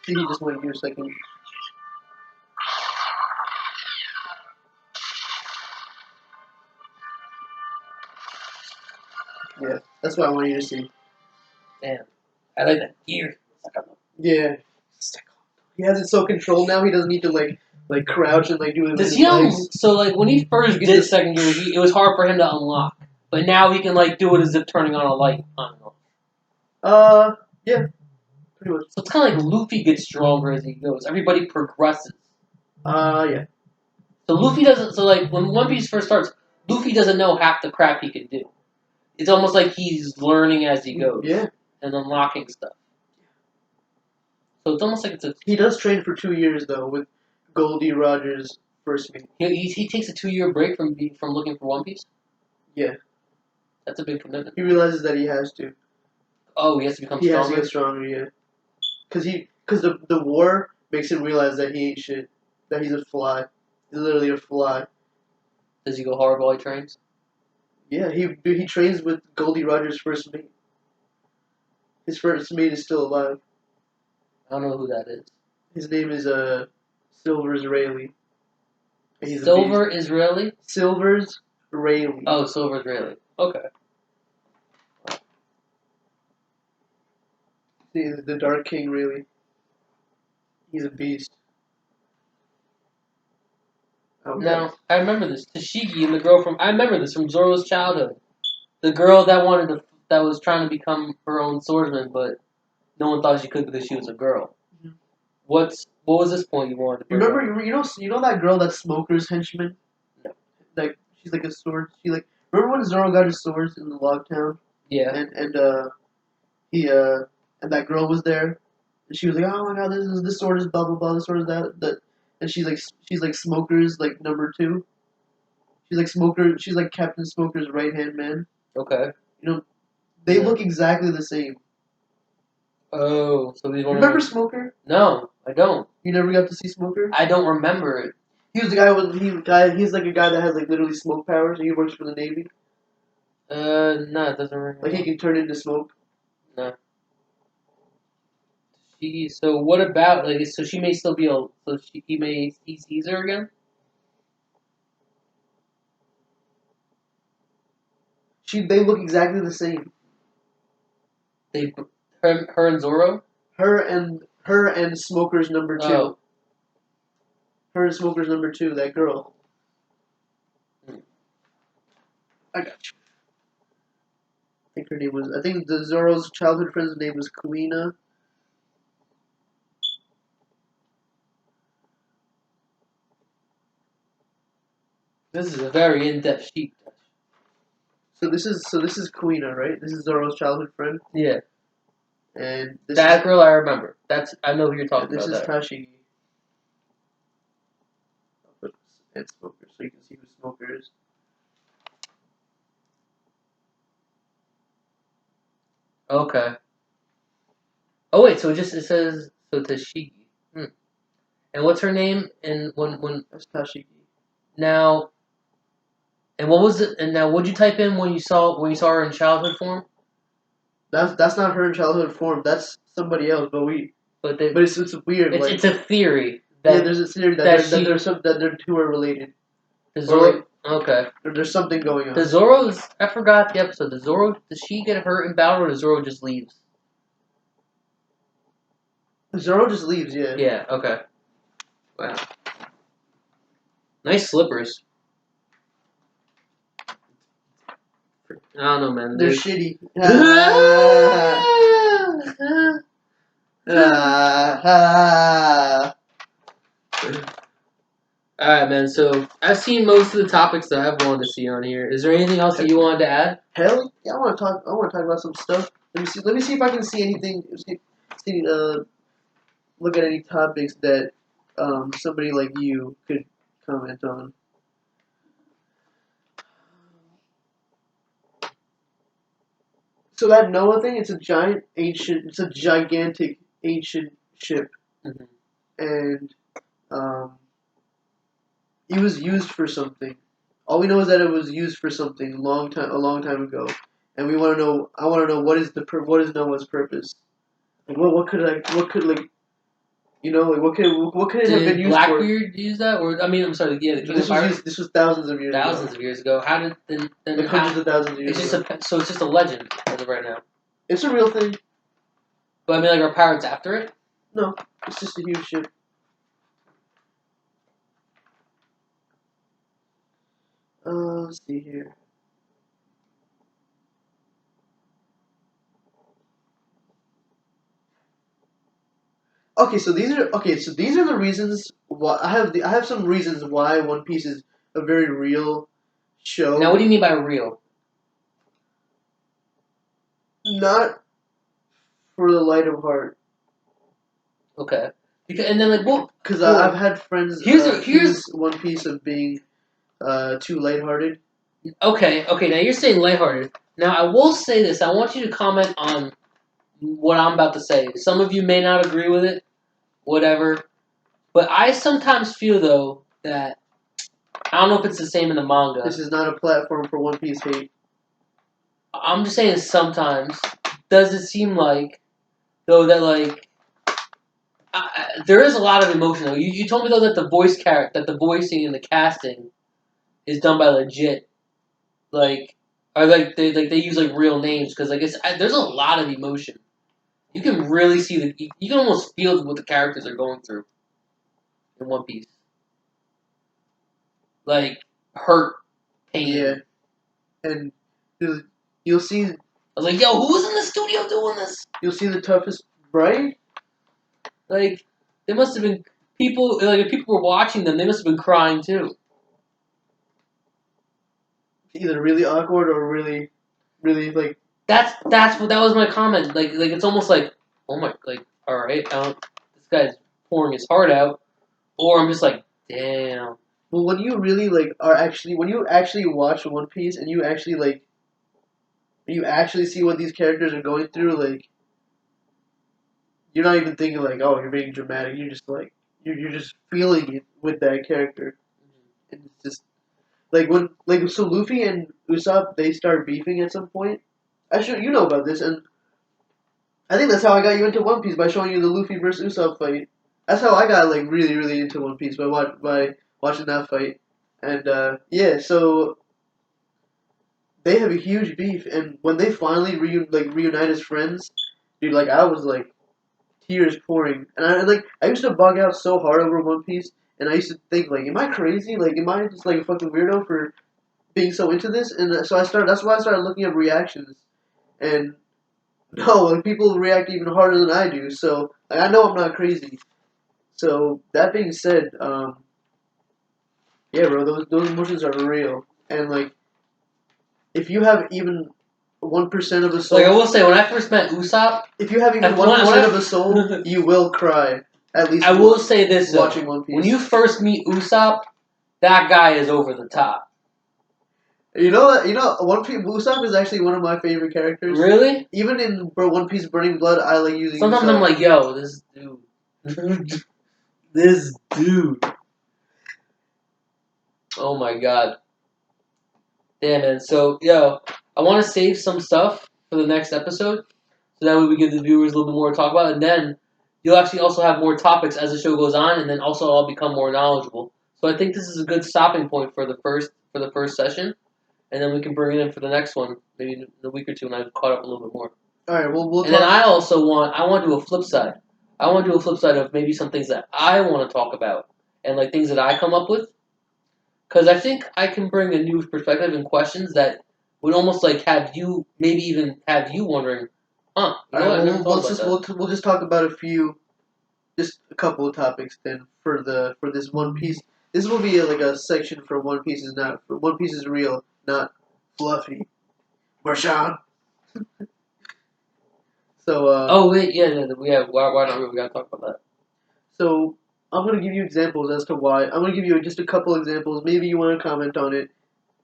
[SPEAKER 2] See, he just went here a second. Yeah, that's what I want you to see.
[SPEAKER 1] Damn. I like that gear.
[SPEAKER 2] Yeah. He has it so controlled now, he doesn't need to, like crouch and, like, do it with
[SPEAKER 1] Does
[SPEAKER 2] his
[SPEAKER 1] he
[SPEAKER 2] legs.
[SPEAKER 1] so like when he first
[SPEAKER 2] You can
[SPEAKER 1] did
[SPEAKER 2] just-
[SPEAKER 1] second gear, it was hard for him to unlock. But now he can like do it as if turning on a light. I don't know.
[SPEAKER 2] Yeah. Pretty much.
[SPEAKER 1] So it's kind of like Luffy gets stronger as he goes. Everybody progresses.
[SPEAKER 2] Yeah.
[SPEAKER 1] So Luffy doesn't. So like when One Piece first starts, Luffy doesn't know half the crap he can do. It's almost like he's learning as he goes.
[SPEAKER 2] Yeah.
[SPEAKER 1] And unlocking stuff. So it's almost like it's a.
[SPEAKER 2] He does train for 2 years though with Goldie Rogers' first meet.
[SPEAKER 1] He takes a 2-year break from looking for One Piece.
[SPEAKER 2] Yeah.
[SPEAKER 1] That's a big commitment.
[SPEAKER 2] He realizes that he has to.
[SPEAKER 1] Oh, he has to become
[SPEAKER 2] He
[SPEAKER 1] stronger.
[SPEAKER 2] has to get stronger. Yeah. Because the war makes him realize that he ain't shit. That he's a fly. He's literally a fly.
[SPEAKER 1] Does he go hard while he trains?
[SPEAKER 2] Yeah, he trains with Goldie Rogers' first mate. His first mate is still alive.
[SPEAKER 1] I don't know who that is.
[SPEAKER 2] His name is Silvers Rayleigh. And he's
[SPEAKER 1] Silver
[SPEAKER 2] a beast.
[SPEAKER 1] Israeli?
[SPEAKER 2] Silvers Rayleigh.
[SPEAKER 1] Oh, Silver Israeli. Okay.
[SPEAKER 2] The Dark King Rayleigh. He's a beast.
[SPEAKER 1] Now, I remember this. Tashigi and the girl from... I remember this from Zoro's childhood. The girl that that was trying to become her own swordsman, but no one thought she could because she was a girl.
[SPEAKER 2] Mhm.
[SPEAKER 1] What was this point you wanted to bring up?
[SPEAKER 2] You know that girl that Smoker's henchman?
[SPEAKER 1] No.
[SPEAKER 2] Like she's like a sword. Remember when Zoro got his swords in the log town?
[SPEAKER 1] Yeah.
[SPEAKER 2] And that girl was there, and she was like, oh my god, this sword is blah blah blah, this sword is that, and she's like Smoker's like number 2. She's like Captain Smoker's right hand man.
[SPEAKER 1] Okay.
[SPEAKER 2] You know, they
[SPEAKER 1] Yeah.
[SPEAKER 2] look exactly the same.
[SPEAKER 1] Oh, so these
[SPEAKER 2] Remember Smoker?
[SPEAKER 1] No, I don't.
[SPEAKER 2] You never got to see Smoker?
[SPEAKER 1] I don't remember it.
[SPEAKER 2] He was the he's like a guy that has like literally smoke powers, and he works for the Navy.
[SPEAKER 1] No, it doesn't ring.
[SPEAKER 2] Like he can turn into smoke.
[SPEAKER 1] No. So what about so she may still be he sees her again?
[SPEAKER 2] They look exactly the same.
[SPEAKER 1] They her and Zoro?
[SPEAKER 2] Her and Smoker's number 2.
[SPEAKER 1] Oh.
[SPEAKER 2] Her and Smoker's number 2, that girl. I got you. I think the Zoro's childhood friend's name was Kuina.
[SPEAKER 1] This is a very in-depth sheet.
[SPEAKER 2] So this is Kuina, right? This is Zoro's childhood friend.
[SPEAKER 1] Yeah.
[SPEAKER 2] And
[SPEAKER 1] that girl I remember. I know who you're talking
[SPEAKER 2] about.
[SPEAKER 1] This
[SPEAKER 2] is Tashigi. And Smoker, so you can see who Smoker is.
[SPEAKER 1] Okay. Oh wait, so it says Tashigi. And what's her name? And when
[SPEAKER 2] that's Tashigi.
[SPEAKER 1] Now. And what was it? And now, what'd you type in when you saw her in childhood form?
[SPEAKER 2] That's not her in childhood form. That's somebody else. But it's weird.
[SPEAKER 1] It's a theory.
[SPEAKER 2] There's a theory that their two are related.
[SPEAKER 1] Okay.
[SPEAKER 2] There's something going on.
[SPEAKER 1] I forgot the episode. Does she get hurt in battle, or does Zoro just leaves?
[SPEAKER 2] Zoro just leaves, yeah.
[SPEAKER 1] Yeah, okay. Wow. Nice slippers. I don't know, man.
[SPEAKER 2] They're shitty.
[SPEAKER 1] Alright, man, so I've seen most of the topics that I've wanted to see on here. Is there anything else that you wanted to add?
[SPEAKER 2] Hell, yeah, I want to talk about some stuff. Let me see if I can see anything. Look at any topics that somebody like you could comment on. So that Noah thing, it's a gigantic ancient ship, and it was used for something. All we know is that it was used for something a long time ago, and we want to know. I want to know what is Noah's purpose? Like what could it have been used for?
[SPEAKER 1] Did Blackbeard use that? Or I'm sorry, yeah, the King of Pirates?
[SPEAKER 2] This was thousands of years ago.
[SPEAKER 1] Thousands of years ago. How did then
[SPEAKER 2] like hundreds of thousands of years ago.
[SPEAKER 1] So it's just a legend as of right now.
[SPEAKER 2] It's a real thing.
[SPEAKER 1] But are pirates after it?
[SPEAKER 2] No, it's just a huge ship. Let's see here. Okay, so these are the reasons why I have some reasons why One Piece is a very real show.
[SPEAKER 1] Now, what do you mean by real?
[SPEAKER 2] Not for the light of heart.
[SPEAKER 1] Okay. And then, like, well,
[SPEAKER 2] Because I've had friends
[SPEAKER 1] here's
[SPEAKER 2] accuse One Piece of being too lighthearted.
[SPEAKER 1] okay. Now you're saying lighthearted. Now I will say this. I want you to comment on what I'm about to say. Some of you may not agree with it, whatever. But I sometimes feel though that I don't know if it's the same in the manga.
[SPEAKER 2] This is not a platform for One Piece hate.
[SPEAKER 1] I'm just saying sometimes does it seem like though that like there is a lot of emotion though. You told me though that the voicing and the casting is done by legit like or like they use like real names because like there's a lot of emotion. You can really see you can almost feel what the characters are going through in One Piece. Like hurt, pain.
[SPEAKER 2] Yeah, and you'll see.
[SPEAKER 1] I was like, yo, who's in the studio doing this?
[SPEAKER 2] You'll see the toughest, right?
[SPEAKER 1] Like, there must have been people. Like, if people were watching them, they must have been crying too.
[SPEAKER 2] Either really awkward or really, really like.
[SPEAKER 1] That was my comment. Like it's almost like, oh my, like, all right, this guy's pouring his heart out, or I'm just like, damn.
[SPEAKER 2] Well, when you really when you actually watch One Piece and you actually see what these characters are going through, like, you're not even thinking like, oh, you're being dramatic. You're just like, you're just feeling it with that character, and it's just like so Luffy and Usopp they start beefing at some point. You know about this, and I think that's how I got you into One Piece by showing you the Luffy versus Usopp fight. That's how I got like really really into One Piece by watching that fight, and yeah, so they have a huge beef, and when they finally reunite as friends, dude, like I was like tears pouring, and I used to bug out so hard over One Piece, and I used to think like, am I crazy? Like, am I just like a fucking weirdo for being so into this? And so that's why I started looking up reactions, and no, like people react even harder than I do. So like, I know I'm not crazy. So that being said, yeah, bro, those emotions are real, and like if you have even 1% of a soul,
[SPEAKER 1] Like I will say, when I first met Usopp,
[SPEAKER 2] if you have even 1% of a soul, you will cry. At least
[SPEAKER 1] I will say this
[SPEAKER 2] watching
[SPEAKER 1] though.
[SPEAKER 2] One Piece.
[SPEAKER 1] When you first meet Usopp, that guy is over the top.
[SPEAKER 2] You know, One Piece Usopp is actually one of my favorite characters.
[SPEAKER 1] Really?
[SPEAKER 2] Even in One Piece Burning Blood, I like using.
[SPEAKER 1] Sometimes
[SPEAKER 2] Usopp.
[SPEAKER 1] I'm like, yo, this dude, this dude. Oh my god. Damn, man. So, yo, I want to save some stuff for the next episode, so that way we give the viewers a little bit more to talk about, and then you'll actually also have more topics as the show goes on, and then also I'll become more knowledgeable. So I think this is a good stopping point for the first session, and then we can bring it in for the next one, maybe in a week or two, when I've caught up a little bit more.
[SPEAKER 2] All right, we'll
[SPEAKER 1] and then I want to do a flip side. I want to do a flip side of maybe some things that I want to talk about, and like things that I come up with. Because I think I can bring a new perspective and questions that would almost like have you, maybe even have you wondering, huh? You know what? I never thought about that.
[SPEAKER 2] we'll just talk about just a couple of topics then for this One Piece. This will be like a section for One Piece is not for One Piece is real, not fluffy. Marshawn. So
[SPEAKER 1] Oh wait, yeah. Why not? We gotta talk about that.
[SPEAKER 2] so I'm gonna give you examples as to why. I'm gonna give you just a couple examples. Maybe you want to comment on it.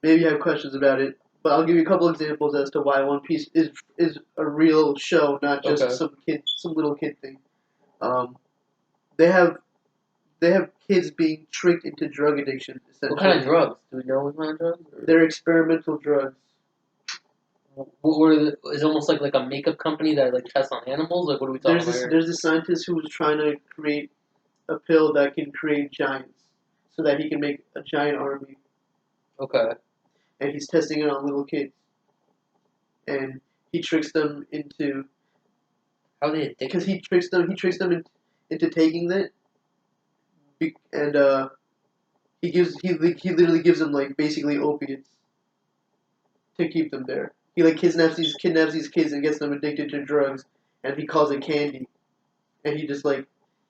[SPEAKER 2] Maybe you have questions about it. But I'll give you a couple examples as to why One Piece is a real show, not just
[SPEAKER 1] Okay.
[SPEAKER 2] some little kid thing. Um, they have kids being tricked into drug addiction. Essentially,
[SPEAKER 1] What kind of drugs? Do we know what kind of drugs?
[SPEAKER 2] they're experimental drugs.
[SPEAKER 1] Is it almost like a makeup company that like tests on animals? Like what are we talking about here?
[SPEAKER 2] There's this scientist who was trying to create a pill that can create giants, so that he can make a giant army.
[SPEAKER 1] Okay.
[SPEAKER 2] And he's testing it on little kids, and he tricks them into.
[SPEAKER 1] How are they addicted?
[SPEAKER 2] Because he tricks them into taking it, and he literally gives them like basically opiates to keep them there. He like kidnaps these kids and gets them addicted to drugs, and he calls it candy, and he just like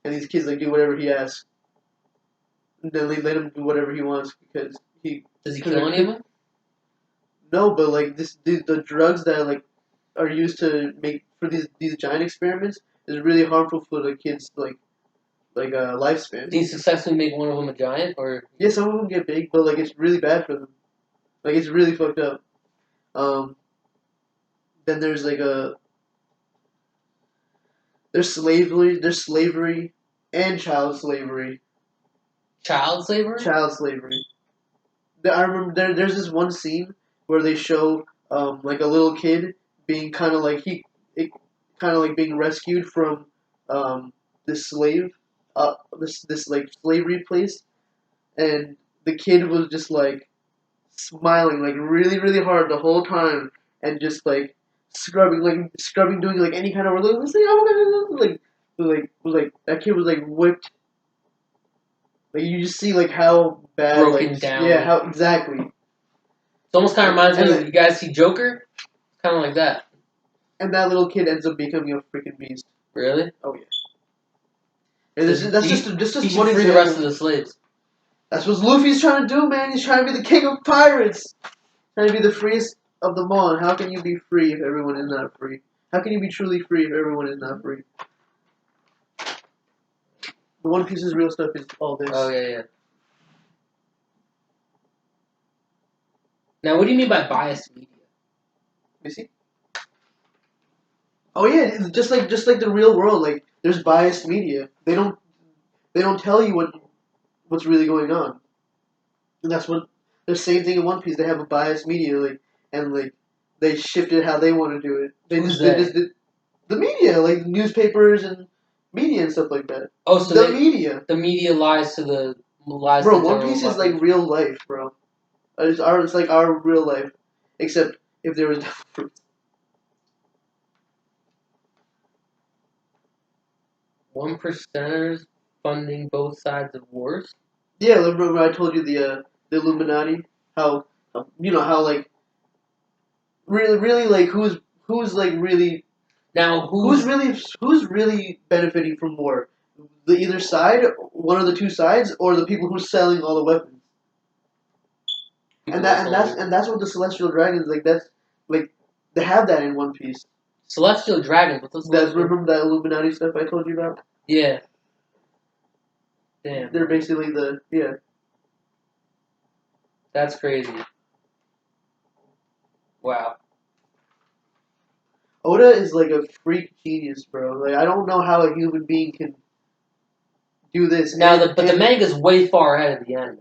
[SPEAKER 2] and these kids like do whatever he asks. And then they let him do whatever he wants because he.
[SPEAKER 1] Does he kill any of them?
[SPEAKER 2] No, but like the drugs that like are used to make for these giant experiments is really harmful for the kids lifespan.
[SPEAKER 1] Did he successfully make one of them a giant, or?
[SPEAKER 2] Yeah, some of them get big, but like it's really bad for them. Like it's really fucked up. Then there's there's slavery, and child slavery.
[SPEAKER 1] Child slavery.
[SPEAKER 2] Child slavery. I remember there's this one scene where they show like a little kid being kind of like being rescued from this slave this like slavery place, and the kid was just like smiling like really really hard the whole time and just like scrubbing doing like any kind of work like that kid was like whipped. Like you just see like how bad
[SPEAKER 1] Broken down.
[SPEAKER 2] Yeah, how exactly.
[SPEAKER 1] It almost kind of reminds me of, you guys see Joker? Kind of like that.
[SPEAKER 2] And that little kid ends up becoming a freaking beast.
[SPEAKER 1] Really?
[SPEAKER 2] Oh yeah. And that's just
[SPEAKER 1] he
[SPEAKER 2] one
[SPEAKER 1] should free the rest of the slaves.
[SPEAKER 2] That's what Luffy's trying to do, man. He's trying to be the king of pirates. Trying to be the freest of them all. And how can you be free if everyone is not free? How can you be truly free if everyone is not free? The One Piece's real stuff is all this.
[SPEAKER 1] Oh yeah. Now, what do you mean by biased media?
[SPEAKER 2] You see? Oh yeah, it's just like the real world. Like there's biased media. They don't tell you what's really going on. And that's what the same thing in One Piece. They have a biased media, and they shift it how they want to do it. They just the media, like newspapers and media and stuff like that.
[SPEAKER 1] Oh, so
[SPEAKER 2] the media.
[SPEAKER 1] The media lies to the lies.
[SPEAKER 2] Bro,
[SPEAKER 1] to
[SPEAKER 2] One Piece is like real life, bro. It's like our real life, except if there was devil fruit.
[SPEAKER 1] One percenters funding both sides of wars.
[SPEAKER 2] Yeah, remember I told you the Illuminati, how how like really like who's like really
[SPEAKER 1] now
[SPEAKER 2] who's really benefiting from war? The either side, one of the two sides, or the people who's selling all the weapons. And that's what the Celestial Dragons like. That's like they have that in One Piece.
[SPEAKER 1] Celestial Dragons.
[SPEAKER 2] Remember that Illuminati stuff I told you about?
[SPEAKER 1] Yeah. Damn.
[SPEAKER 2] They're basically yeah.
[SPEAKER 1] That's crazy. Wow.
[SPEAKER 2] Oda is like a freak genius, bro. Like I don't know how a human being can do this.
[SPEAKER 1] Now, but the manga's way far ahead of the anime.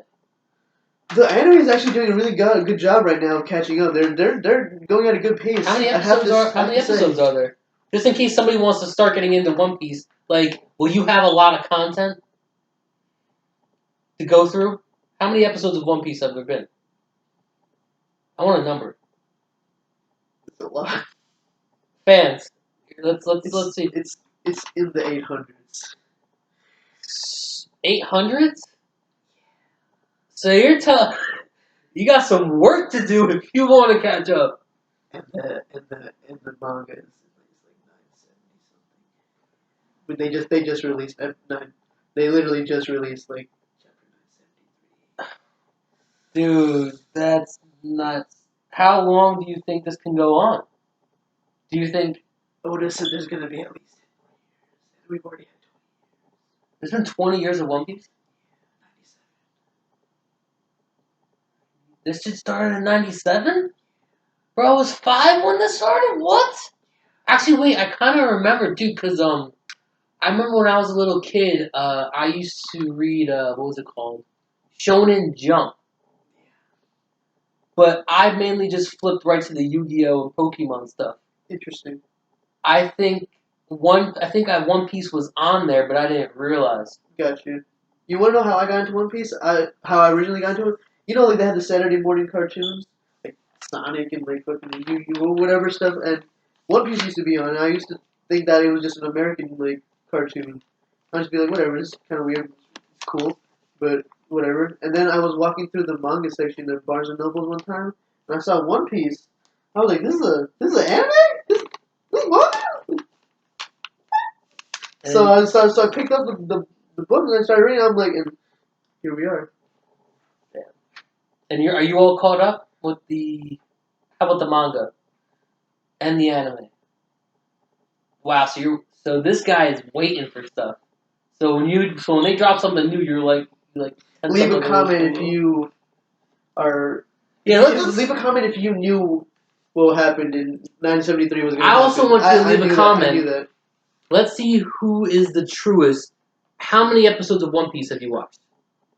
[SPEAKER 2] The anime is actually doing a really good job right now of catching up. They're going at a good pace.
[SPEAKER 1] How many episodes are there? Just in case somebody wants to start getting into One Piece, like, will you have a lot of content to go through? How many episodes of One Piece have there been? I want a number.
[SPEAKER 2] It's a lot.
[SPEAKER 1] Fans, let's see.
[SPEAKER 2] It's in the 800s.
[SPEAKER 1] 800s? So you're telling you got some work to do if you want to catch up.
[SPEAKER 2] And the manga is like 970 something. But they just released F9. They literally just released like chapter 973.
[SPEAKER 1] Dude, that's nuts. How long do you think this can go on? Do you think
[SPEAKER 2] Oda said there's gonna be at least 20 years? We've already had 20 years.
[SPEAKER 1] There's been 20 years of One Piece? 97. This shit started in 97? Bro, I was 5 when this started? What? Actually, wait, I kind of remember, too, because, I remember when I was a little kid, I used to read, what was it called? Shonen Jump. But I mainly just flipped right to the Yu-Gi-Oh! And Pokemon stuff.
[SPEAKER 2] Interesting.
[SPEAKER 1] I think One Piece was on there, but I didn't realize.
[SPEAKER 2] Got you. You want to know how I got into One Piece? How I originally got into it? You know, like they had the Saturday morning cartoons, like Sonic and like fucking Yu-Gi-Oh! Whatever stuff, and One Piece used to be on. And I used to think that it was just an American like cartoon. I just be like, whatever, it's kind of weird, it's cool, but whatever. And then I was walking through the manga section at Barnes and Noble one time, and I saw One Piece. I was like, this is an anime? This manga? So I picked up the book and I started reading. I'm like, and here we are.
[SPEAKER 1] And are you all caught up with the? How about the manga and the anime? Wow, so this guy is waiting for stuff. So when they drop something new, you're like 10
[SPEAKER 2] Leave a
[SPEAKER 1] something
[SPEAKER 2] comment
[SPEAKER 1] hours
[SPEAKER 2] if you are.
[SPEAKER 1] Yeah, let's
[SPEAKER 2] leave a comment if you knew what happened in 1973 was going to
[SPEAKER 1] I
[SPEAKER 2] happen.
[SPEAKER 1] also want you to leave a comment.
[SPEAKER 2] I knew that.
[SPEAKER 1] Let's see who is the truest. How many episodes of One Piece have you watched?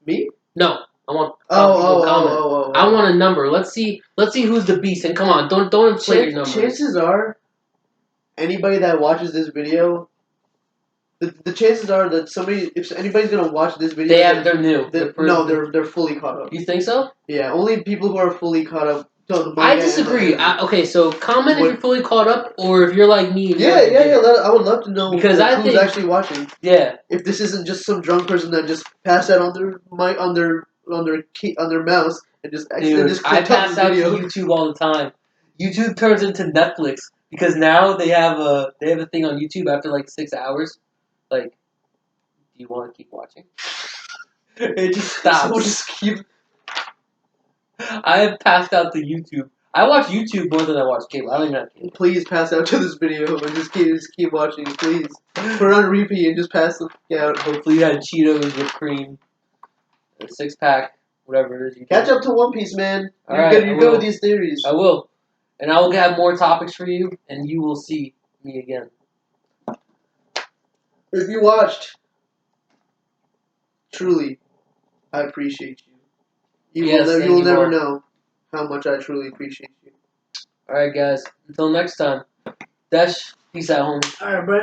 [SPEAKER 2] Me?
[SPEAKER 1] No, I want people to comment.
[SPEAKER 2] Oh.
[SPEAKER 1] I want a number. Let's see who's the beast. And come on, don't inflate your numbers.
[SPEAKER 2] Chances are, anybody that watches this video, the chances are that if anybody's gonna watch this video,
[SPEAKER 1] they're new.
[SPEAKER 2] They're fully caught up.
[SPEAKER 1] You think so?
[SPEAKER 2] Yeah, only people who are fully caught up.
[SPEAKER 1] I disagree. Okay, so comment if you're fully caught up, or if you're like me. And
[SPEAKER 2] I would love to know
[SPEAKER 1] because
[SPEAKER 2] who's actually watching.
[SPEAKER 1] Yeah.
[SPEAKER 2] If this isn't just some drunk person that just passed out on their mic on their mouse and just
[SPEAKER 1] Dude, I pass out to YouTube all the time. YouTube turns into Netflix because now they have a thing on YouTube after like 6 hours. Like, do you want to keep watching? It just stops.
[SPEAKER 2] So just keep.
[SPEAKER 1] I have passed out to YouTube. I watch YouTube more than I watch cable. I don't even have cable.
[SPEAKER 2] Please pass out to this video and just keep watching. Please put it on repeat and just pass the out.
[SPEAKER 1] Hopefully you had Cheetos with cream, a 6-pack, whatever it is.
[SPEAKER 2] Catch up to One Piece, man.
[SPEAKER 1] You're
[SPEAKER 2] good with these theories.
[SPEAKER 1] I will, and I will have more topics for you, and you will see me again.
[SPEAKER 2] If you watched, truly, I appreciate you. You will never know how much I truly appreciate you.
[SPEAKER 1] Alright, guys. Until next time. Dash, peace out, homie.
[SPEAKER 2] Alright, bro.